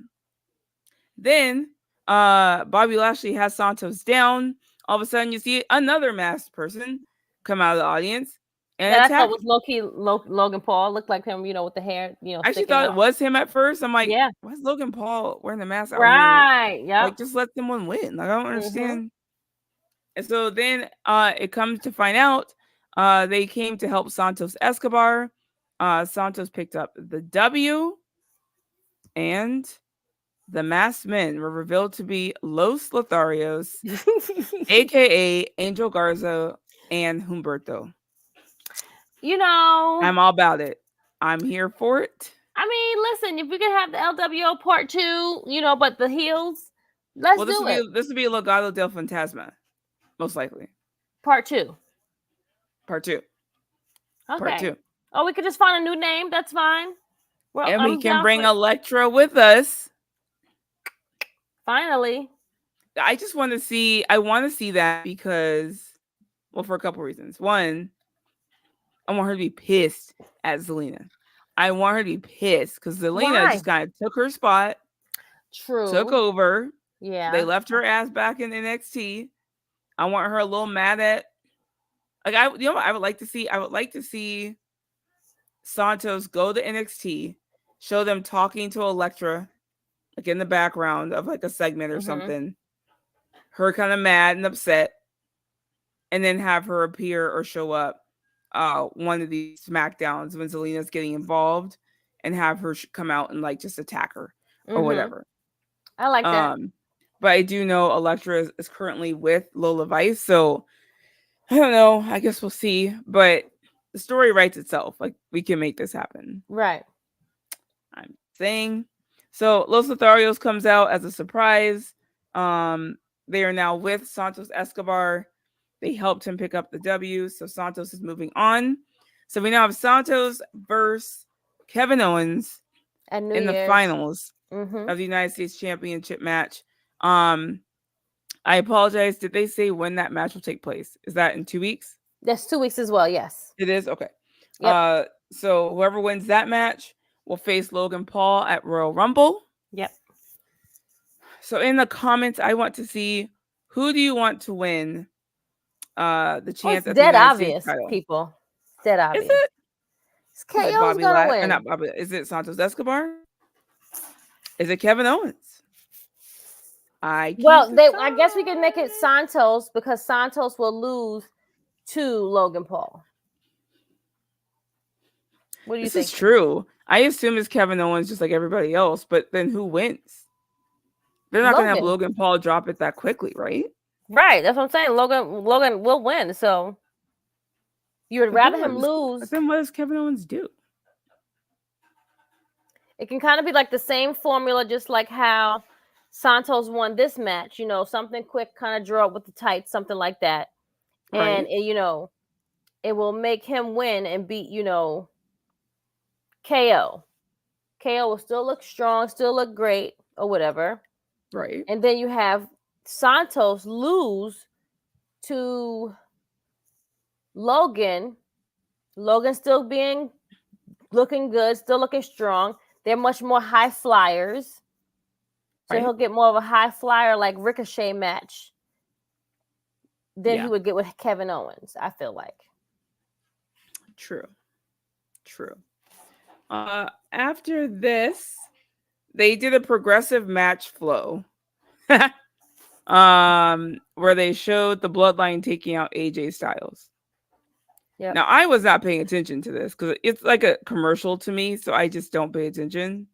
Then Bobby Lashley has Santos down. All of a sudden, you see another masked person come out of the audience and attack. I thought was low-key Logan Paul. Looked like him, with the hair, I actually thought it was him at first. I'm like, why is Logan Paul wearing the mask out here? Right, yeah. Like, just let someone win. Like, I don't understand. And so then it comes to find out they came to help Santos Escobar. Santos picked up the W, and the masked men were revealed to be Los Lotharios, aka Angel Garza and Humberto. I'm all about it. I'm here for it. I mean, listen, if we could have the LWO part 2, but the heels, let's do it. This would be Legado del Fantasma, most likely. Part 2. Okay. Part 2. Oh, we could just find a new name. That's fine. Well, and we can bring Elektra with us. Finally. I just want to see. I want to see that because, well, for a couple reasons. One, I want her to be pissed at Zelina. I want her to be pissed because Zelina just kind of took her spot. True. Took over. Yeah. They left her ass back in NXT. I want her a little mad at. Like what I would like to see. I would like to see Santos go to NXT, show them talking to Elektra, like in the background of like a segment or something. Her kind of mad and upset, and then have her appear or show up one of these SmackDowns when Zelina's getting involved and have her come out and like just attack her or whatever. I like that. But I do know Elektra is currently with Lola Vice, so I don't know. I guess we'll see. But the story writes itself. Like, we can make this happen. Right. I'm saying. So Los Lotharios comes out as a surprise. They are now with Santos Escobar. They helped him pick up the W. So Santos is moving on. So we now have Santos versus Kevin Owens in the finals of the United States Championship match. I apologize. Did they say when that match will take place? Is that in 2 weeks? That's 2 weeks as well. Yes. It is? Okay. Yep. So whoever wins that match will face Logan Paul at Royal Rumble. Yep. So in the comments, I want to see, who do you want to win the chance at the United States title? People. Dead obvious. Is it? It's KO's gonna win. Not Bobby. Is it Santos Escobar? Is it Kevin Owens? I guess we can make it Santos, because Santos will lose to Logan Paul. What do you think? This is true. I assume it's Kevin Owens just like everybody else, but then who wins? They're not going to have Logan Paul drop it that quickly, right? Right. That's what I'm saying. Logan will win. So you would rather him lose. But then what does Kevin Owens do? It can kind of be like the same formula, just like how Santos won this match, something quick, kind of draw up with the tights, something like that. Right. And, it will make him win and beat, KO. KO will still look strong, still look great or whatever. Right. And then you have Santos lose to Logan. Logan still looking good, still looking strong. They're much more high flyers. So he'll get more of a high flyer like Ricochet match than he would get with Kevin Owens, I feel like. True. After this, they did a progressive match flow where they showed the Bloodline taking out AJ Styles. Yep. Now, I was not paying attention to this because it's like a commercial to me, so I just don't pay attention.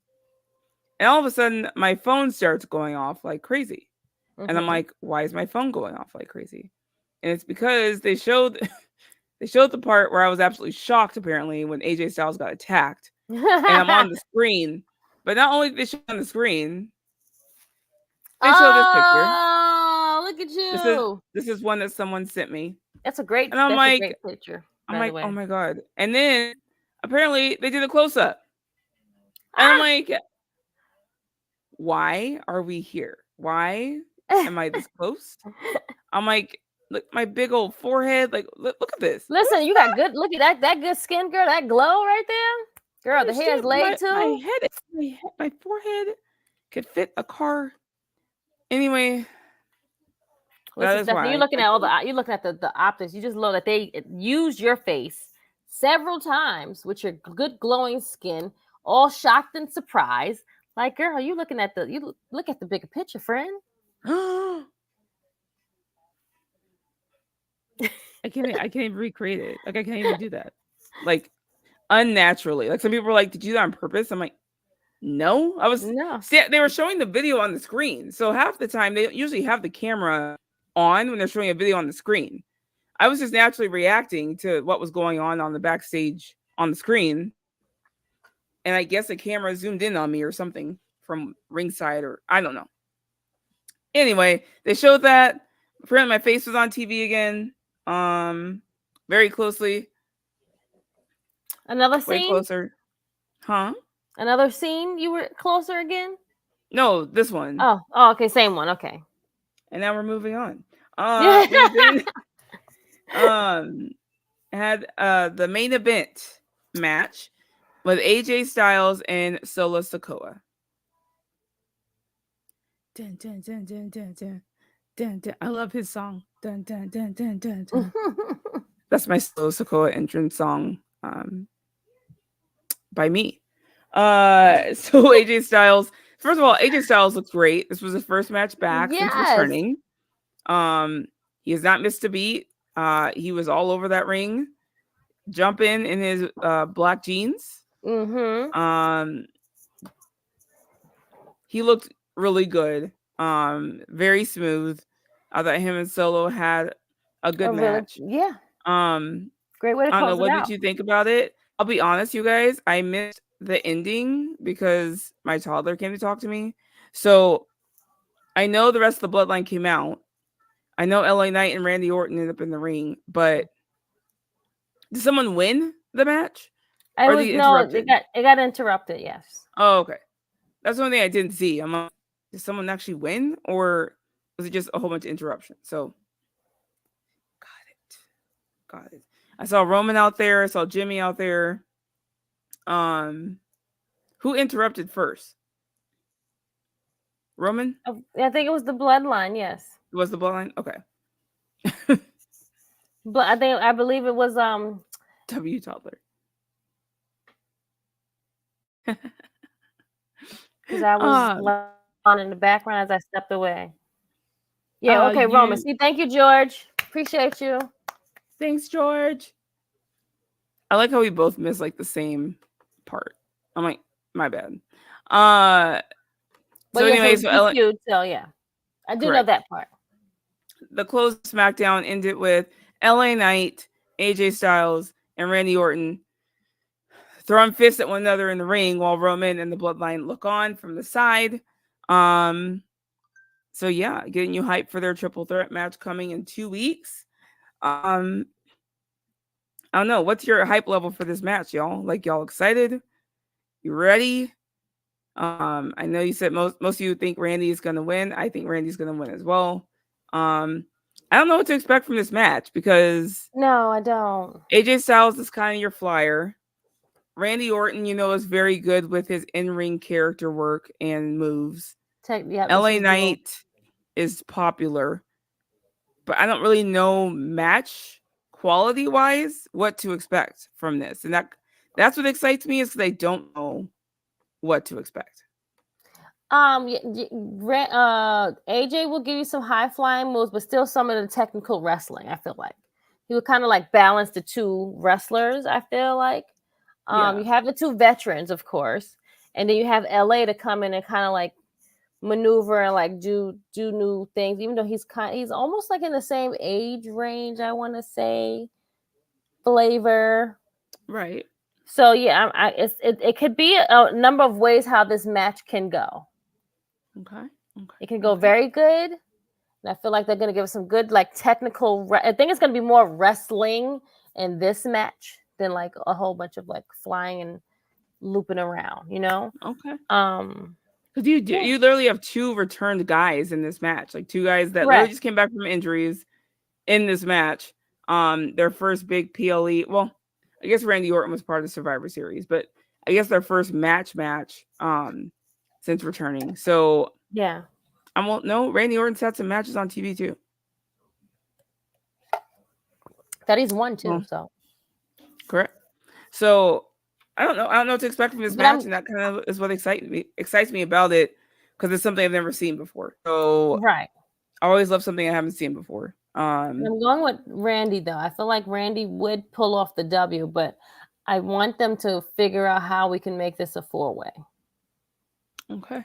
And all of a sudden, my phone starts going off like crazy. Mm-hmm. And I'm like, why is my phone going off like crazy? And it's because they showed the part where I was absolutely shocked, apparently, when AJ Styles got attacked. And I'm on the screen. But not only did they show on the screen, they show this picture. Oh, look at you. This is one that someone sent me. That's a great, and I'm like, a great picture. I'm like, oh my God. And then apparently they did a close-up. And I'm like, why are we here? Why am I this close? I'm like, look, my big old forehead. Like, look at this. Listen, you got good. Look at that good skin, girl. That glow right there, girl. The hair's laid too. My forehead could fit a car. Anyway, listen, Stephanie, you're looking at the optics. You just know that they used your face several times with your good glowing skin, all shocked and surprised. Like, girl, you look at the bigger picture, friend. I can't even recreate it. Like, I can't even do that. Like, unnaturally. Like, some people were like, did you do that on purpose? I'm like, no. They were showing the video on the screen. So half the time they usually have the camera on when they're showing a video on the screen. I was just naturally reacting to what was going on the backstage on the screen. And I guess the camera zoomed in on me or something from ringside, or I don't know. Anyway, they showed that. Apparently my face was on TV again. Very closely. Another scene? Way closer. Huh? Another scene? You were closer again? No, this one. Oh, okay. Same one. Okay. And now we're moving on. We had the main event match with AJ Styles and Solo Sikoa. Dun, dun, dun, dun, dun, dun, dun, dun. I love his song. Dun, dun, dun, dun, dun, dun. That's my Solo Sikoa entrance song by me. So AJ Styles, first of all, AJ Styles looks great. This was his first match back since returning. He has not missed a beat. He was all over that ring. jump in his black jeans. He looked really good. Very smooth. I thought him and Solo had a good match. Yeah. Great way to I don't know. close it What out. did you think about it? I'll be honest, you guys. I missed the ending because my toddler came to talk to me. So I know the rest of the bloodline came out. I know LA Knight and Randy Orton ended up in the ring, but did someone win the match? Or did it got interrupted, yes. Oh, okay. That's the only thing I didn't see. I'm like, did someone actually win, or was it just a whole bunch of interruptions? So got it. I saw Roman out there, I saw Jimmy out there. Who interrupted first? Roman? I think it was the bloodline, yes. It was the bloodline? Okay. But I believe it was W toddler. Because I was on in the background as I stepped away. Yeah, okay, Roman. See, thank you, George. Appreciate you. Thanks, George. I like how we both miss like the same part. I'm like, my bad. So anyway, so yeah. I do know that part. The close of SmackDown ended with LA Knight, AJ Styles, and Randy Orton throwing fists at one another in the ring while Roman and the Bloodline look on from the side. So yeah, getting you hyped for their triple threat match coming in 2 weeks. I don't know. What's your hype level for this match, y'all? Like, y'all excited? You ready? I know you said most of you think Randy is going to win. I think Randy's going to win as well. I don't know what to expect from this match because no, I don't. AJ Styles is kind of your flyer. Randy Orton, is very good with his in-ring character work and moves. LA Knight is popular, but I don't really know match quality-wise what to expect from this. And that's what excites me is because I don't know what to expect. AJ will give you some high-flying moves, but still some of the technical wrestling, I feel like. He would kind of like balance the two wrestlers, I feel like. You have the two veterans, of course, and then you have LA to come in and kind of like maneuver and like do new things, even though he's almost like in the same age range, I want to say, flavor. Right. So yeah, it could be a number of ways how this match can go. Okay. It can go very good. And I feel like they're going to give us some good, like, technical. I think it's going to be more wrestling in this match than like a whole bunch of like flying and looping around, Okay. Because you literally have two returned guys in this match, like two guys that literally just came back from injuries in this match. Their first big PLE. Well, I guess Randy Orton was part of the Survivor Series, but I guess their first match since returning. So yeah, I won't know. Randy Orton's had some matches on TV too. That he's won too. So correct. So I don't know what to expect from this match, and that kind of is what excites me about it because it's something I've never seen before. So right, I always love something I haven't seen before. I'm going with Randy though. I feel like Randy would pull off the W, but I want them to figure out how we can make this a 4-way. Okay.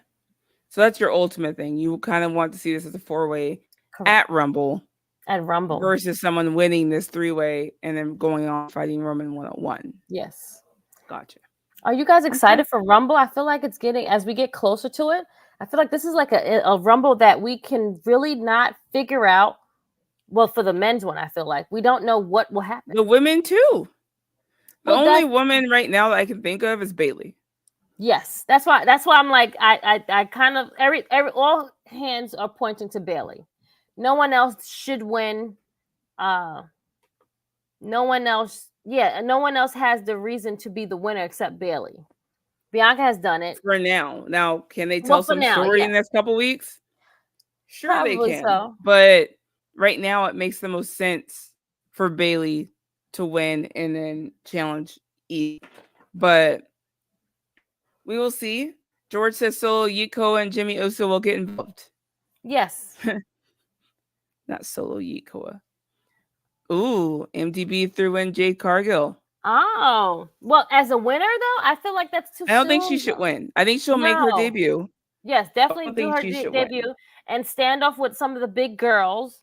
So that's your ultimate thing. You kind of want to see this as a 4-way at Rumble. At Rumble. Versus someone winning this 3-way and then going on fighting Roman 1-on-1. Yes. Gotcha. Are you guys excited for Rumble? I feel like it's getting, as we get closer to it, I feel like this is like a Rumble that we can really not figure out. Well, for the men's one, I feel like we don't know what will happen. The women too. The only woman right now that I can think of is Bayley. Yes, that's why I'm like I kind of all hands are pointing to Bayley. No one else should win. No one else has the reason to be the winner except Bayley. Bianca has done it for now. Now, can they tell some story in the next couple weeks? Sure, probably they can. So. But right now, it makes the most sense for Bayley to win and then challenge E. But we will see. George says Solo Sikoa and Jimmy Uso will get involved. Yes. Not Solo Sikoa. Ooh, MDB threw in Jade Cargill. Oh, well, as a winner though, I feel like that's too I don't think she soon should though. win. I think she'll make her No. debut. Yes, I definitely don't do think her she should win. debut and stand off with some of the big girls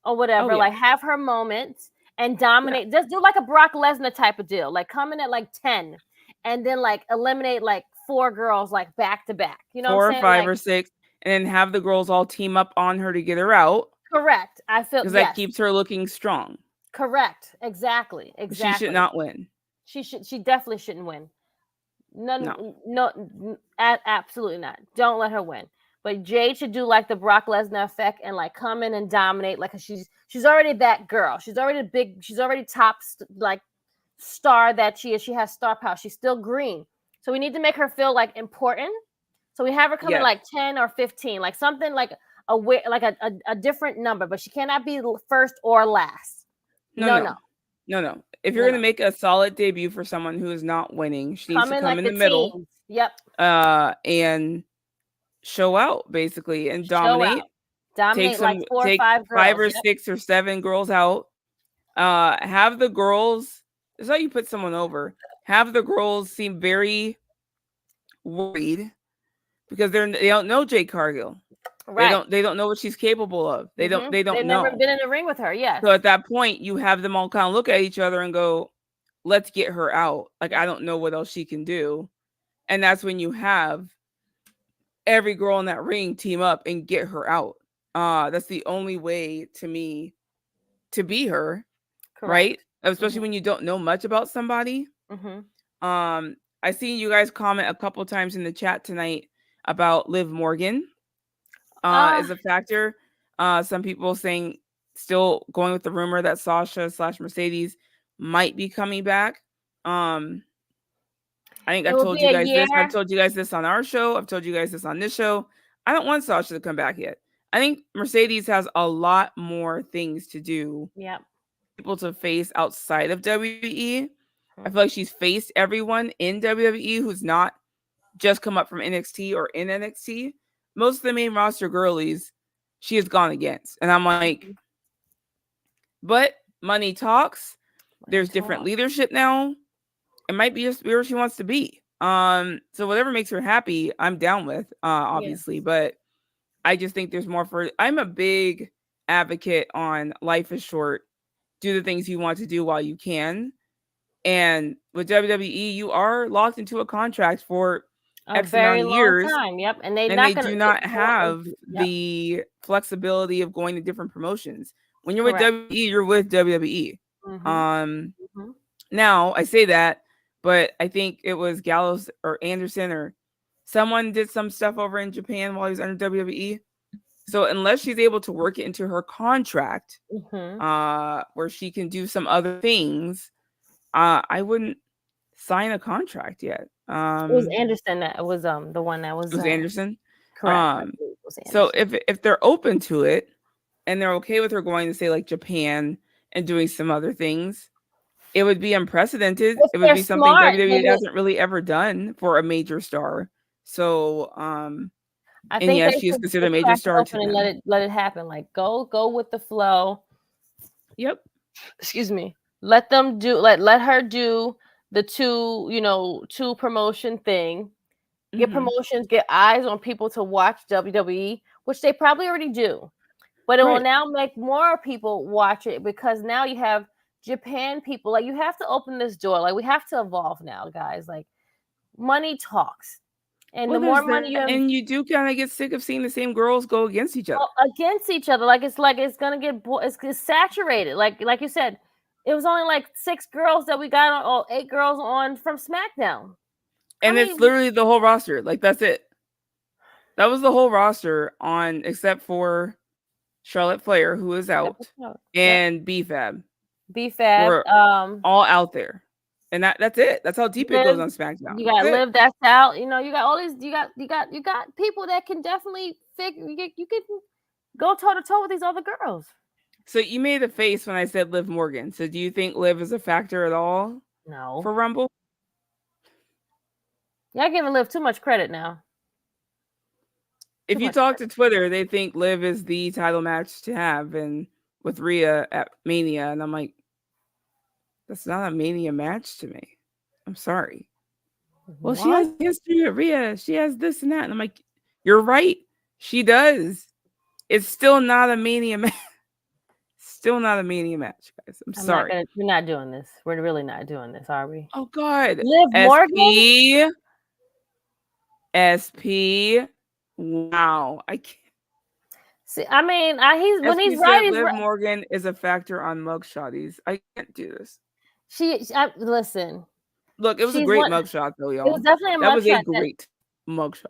or Oh whatever. yeah, Like have her moments and yeah. dominate. Just do like a Brock Lesnar type of deal. Like come in at like 10 and then like eliminate like four girls like back to back. You know what I'm Four or saying? five Like or six, and then have the girls all team up on her to get her out correct. I feel because that yes. keeps her looking strong. Correct. Exactly. She should Exactly. not win. She definitely shouldn't win. No. No, absolutely not. Don't let her win. But Jade should do like the Brock Lesnar effect and like come in and dominate. Like she's already that girl. She's already big. She's already top like star that she is. She has star power. She's still green. So we need to make her feel like important. So we have her come in Yes. like 10 or 15, like something like a different number, but she cannot be first or last. No, No, no. no, No. If you're no, gonna no. make a solid debut for someone who is not winning, she needs Come to in come like in the the middle, teens. Yep. and show out basically and Show dominate. out. Dominate like four or Take five five girls. or Yep. six or seven girls out. Have the girls. This is how you put someone over. Have the girls seem very worried because they don't know Jade Cargill. Right. They don't know what she's capable of. They don't They've never know. been in the ring with her. Yes. So at that point, you have them all kind of look at each other and go, "Let's get her out." Like I don't know what else she can do, and that's when you have every girl in that ring team up and get her out. That's the only way to me to be her, right? Correct. Especially Mm-hmm. when you don't know much about somebody. Mm-hmm. I seen you guys comment a couple times in the chat tonight about Liv Morgan Uh, as a factor. Some people saying still going with the rumor that Sasha/Mercedes might be coming back. I think it I've will told be you a guys this. I've year. told you guys this on our show. I've told you guys this on this show. I don't want Sasha to come back yet. I think Mercedes has a lot more things to do, Yep. people to face outside of WWE. I Mhm. feel like she's faced everyone in WWE who's not just come up from NXT or in NXT. Most of the main roster girlies she has gone against. And I'm like, but money talks. Money There's different talk. leadership now. It might be just where she wants to be. So whatever makes her happy, I'm down with, Yeah. obviously. But I just think there's more for I'm a big advocate on life is short. Do the things you want to do while you can. And with WWE, you are locked into a contract for A X amount very of long years, time. Yep. And they're and they not gonna. do not have Yep. the flexibility of going to different promotions. When you're with Correct. WWE, you're with WWE. Mm-hmm. Um, Mm-hmm. Now I say that, but I think it was Gallows or Anderson or someone did some stuff over in Japan while he was under WWE. So unless she's able to work it into her contract, Mm-hmm. where she can do some other things, I wouldn't sign a contract yet. It was Anderson that was the one that It was was Anderson. correct. I Um, believe it was so Anderson. if they're open to it and they're okay with her going to say like Japan and doing some other things, it would be unprecedented. If It would they're be something smart, they WWE will. hasn't really ever done for a major star. So, I and think yes, they she is should considered a major crack it star to open and them. let it happen. Like go with the flow. Yep. Excuse me. Let her do the two promotion thing. Get Hmm. promotions, get eyes on people to watch WWE, which they probably already do. But it will Right. now make more people watch it because now you have Japan people. Like you have to open this door. Like we have to evolve now, guys. Like money talks. And Well, the more there's money that, you have and you do kind of get sick of seeing the same girls go against each other. against each other, like it's gonna get it's saturated. Like you said, it was only like 6 girls that we got on, or 8 girls on from SmackDown. How And many? it's literally the whole roster. Like that's it. That was the whole roster on, except for Charlotte Flair, who is out, Yep. and BFAB, BFAB. were all out there, and that's it. That's how deep it goes Live. on SmackDown. You got That's it. Live. That's out. You got all these. You got people that can definitely figure. You can go toe to toe with these other girls. So you made a face when I said Liv Morgan. So do you think Liv is a factor at all No, for Rumble? y'all giving Liv too much credit now. Too If you much talk credit. to Twitter, they think Liv is the title match to have, and with Rhea at Mania, and I'm like, That's not a Mania match to me. I'm sorry. Well, she What? has history with Rhea. She has this and that. And I'm like, you're right. She does. It's still not a Mania match. Still not a Mania match, guys. I'm sorry. We're not doing this. We're really not doing this, are we? Oh God. Liv Morgan? SP. Wow. I can't. See, I mean, when he's said right, he's Liv right. Morgan is a factor on mugshotties. I can't do this. Listen. Look, it was a great mugshot, though, y'all. It was definitely a mugshot. That was a great mugshot.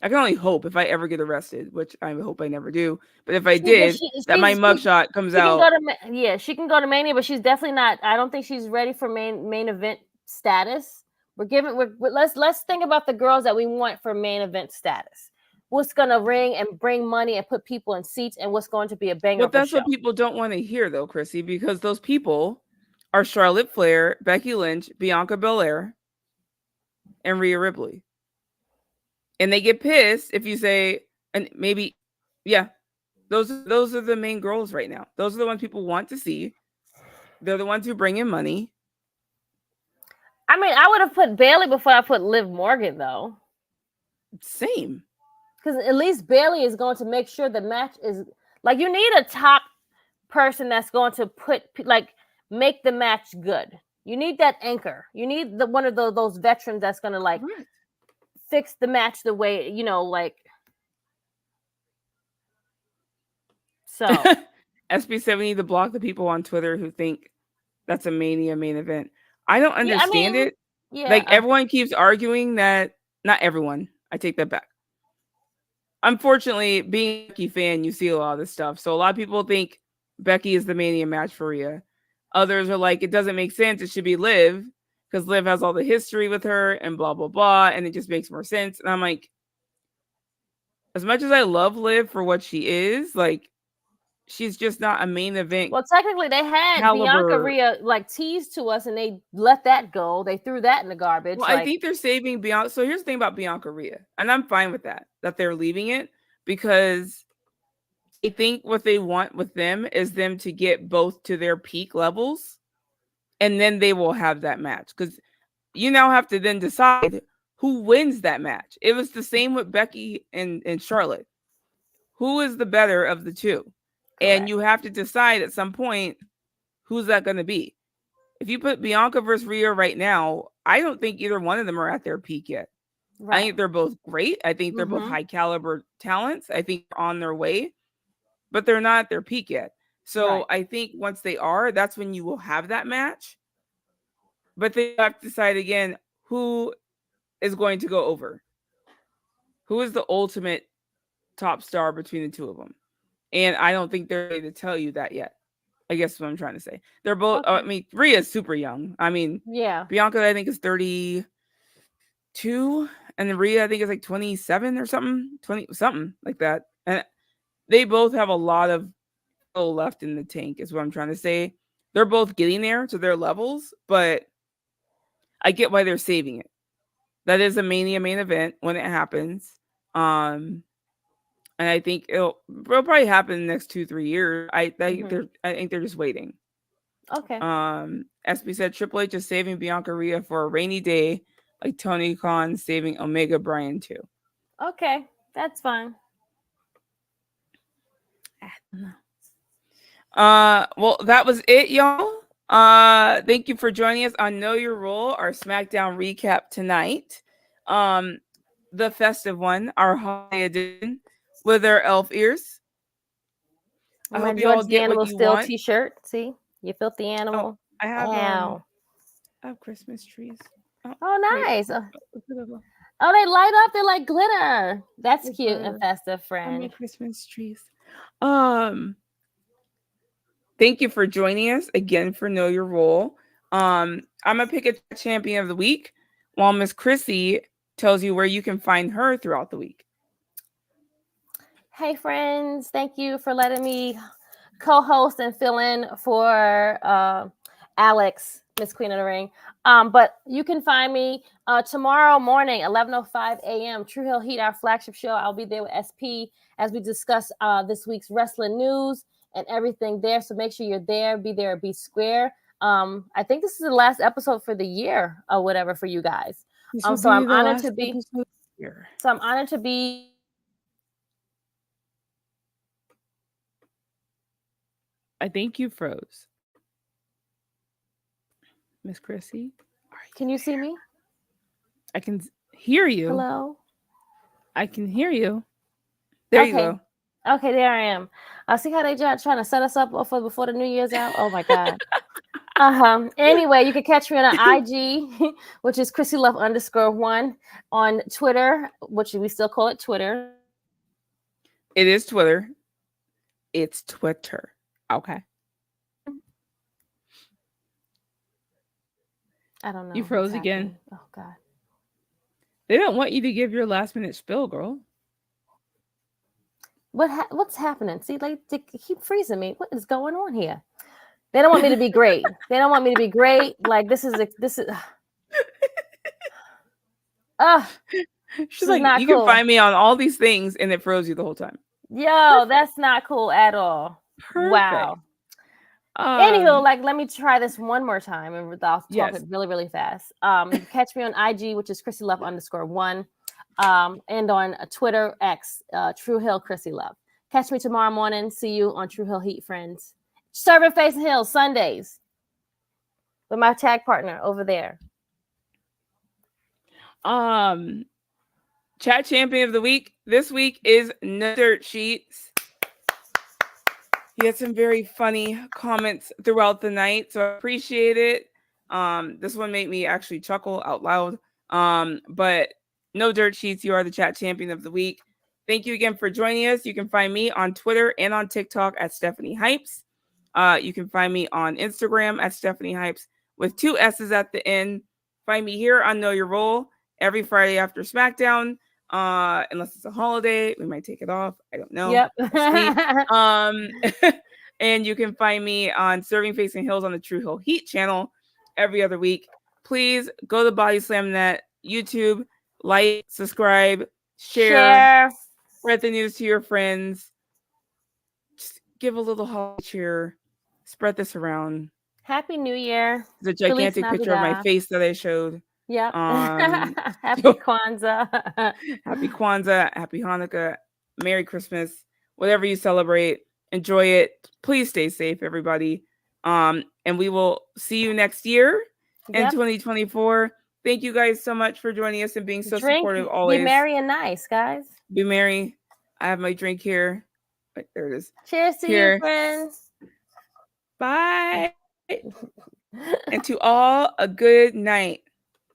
I can only hope if I ever get arrested, which I hope I never do. But if I did, that my mugshot comes out. She can go to Mania, but she's definitely not. I don't think she's ready for main event status. Let's think about the girls that we want for main event status. What's gonna ring and bring money and put people in seats, and what's going to be a banger? But that's what people don't want to hear, though, Krssi, because those people are Charlotte Flair, Becky Lynch, Bianca Belair, and Rhea Ripley. And they get pissed if you say, and maybe, yeah, those are the main girls right now. Those are the ones people want to see. They're the ones who bring in money. I mean, I would have put Bayley before I put Liv Morgan, though. Same. Because at least Bayley is going to make sure the match is like, you need a top person that's going to make the match good. You need that anchor. You need one of those veterans that's going to fix the match the way, so. SB7 need to block the people on Twitter who think that's a Mania main event. I don't understand it. Yeah. Everyone keeps arguing that, not everyone. I take that back. Unfortunately, being a Becky fan, you see a lot of this stuff. So a lot of people think Becky is the Mania match for Rhea. Others are like, it doesn't make sense. It should be Liv because Liv has all the history with her and blah, blah, blah. And it just makes more sense. And I'm like, as much as I love Liv for what she is, she's just not a main event. Well, technically, they had Bianca Rhea teased to us, and they let that go. They threw that in the garbage. Well, I think they're saving Bianca. So here's the thing about Bianca Rhea, and I'm fine with that they're leaving it because I think what they want with them is them to get both to their peak levels, and then they will have that match because you now have to then decide who wins that match. It was the same with Becky and Charlotte. Who is the better of the two? Correct. And you have to decide at some point who's that going to be. If you put Bianca versus Rhea right now, I don't think either one of them are at their peak yet. Right. I think they're both great. I think they're both high caliber talents. I think they're on their way, but they're not at their peak yet. So I think once they are, that's when you will have that match. But they have to decide again who is going to go over. Who is the ultimate top star between the two of them? And I don't think they're ready to tell you that yet. I guess what I'm trying to say. They're both, I mean, Rhea's super young. I mean, yeah. Bianca, I think, is 32. And Rhea, I think, is 27 or something. 20, something like that. And they both have a lot of left in the tank, is what I'm trying to say. They're both getting there to their levels, but I get why they're saving it. That is a Mania main event when it happens. And I think it'll probably happen in the next 2-3 years. I think they're just waiting. Okay. SB said Triple H is saving Bianca Rhea for a rainy day, like Tony Khan saving Omega Bryan too. Okay, that's fine. Well, that was it, y'all. Thank you for joining us on Know Your Role, our SmackDown recap tonight. The festive one, our holiday edition. With our elf ears. I hope you all get what you want. T-shirt. See, you filthy animal. Oh, I have Christmas trees. Oh, nice. Oh, they light up. They're like glitter. That's cute and festive, friend. Christmas trees. Thank you for joining us again for Know Your Role. I'm gonna pick a champion of the week while Miss Krssi tells you where you can find her throughout the week. Hey friends, thank you for letting me co-host and fill in for Alex, Miss Queen of the Ring. But you can find me tomorrow morning, 11:05 a.m. True Hill Heat, our flagship show. I'll be there with SP as we discuss this week's wrestling news and everything there. So make sure you're there. Be there, be square. I think this is the last episode for the year or whatever for you guys. This will So be I'm the honored last to be. episode here. So I'm honored to be. I think you froze, Miss Krssi. Can you see me? I can hear you. Hello. I can hear you. There you go. Okay, there I am. I see how they trying to set us up for before the New Year's out. Oh my God. Anyway, you can catch me on IG, which is KrssiLove_1, on Twitter, which we still call it Twitter. It is Twitter. It's Twitter. Okay. I don't know. You froze again. Oh God. They don't want you to give your last minute spill, girl. What's happening? See, like they keep freezing me. What is going on here? They don't want me to be great. They don't want me to be great. Like this is. She's like, you can find me on all these things, and it froze you the whole time. Yo, that's not cool at all. Perfect. Wow. Anywho, like, let me try this one more time, and I'll talk it really, really fast. Catch me on IG, which is KrssiLove_1, and on Twitter X, True Hill Krssi Love. Catch me tomorrow morning. See you on True Hill Heat, friends. Serving Face and Hill Sundays with my tag partner over there. Chat champion of the week this week is No Dirt Sheets. He had some very funny comments throughout the night, so I appreciate it. This one made me actually chuckle out loud. But No Dirt Sheets, you are the chat champion of the week. Thank you again for joining us. You can find me on Twitter and on TikTok at Stephanie Hypes. You can find me on Instagram at Stephanie Hypes with 2 S's at the end. Find me here on Know Your Role every Friday after SmackDown. Unless it's a holiday, we might take it off. I don't know. Yep. And you can find me on Serving Face and Hills on the True Hill Heat channel every other week. Please go to BodySlam Net, YouTube, like, subscribe, share, spread the news to your friends. Just give a little holiday cheer. Spread this around. Happy New Year. The gigantic picture of my face that I showed. Yep. Happy Kwanzaa. Happy Kwanzaa. Happy Hanukkah. Merry Christmas. Whatever you celebrate, enjoy it. Please stay safe, everybody. And we will see you next year in 2024. Thank you guys so much for joining us and being so supportive always. Be merry and nice, guys. Be merry. I have my drink here. Right, there it is. Cheers to you, friends. Bye. And to all, a good night.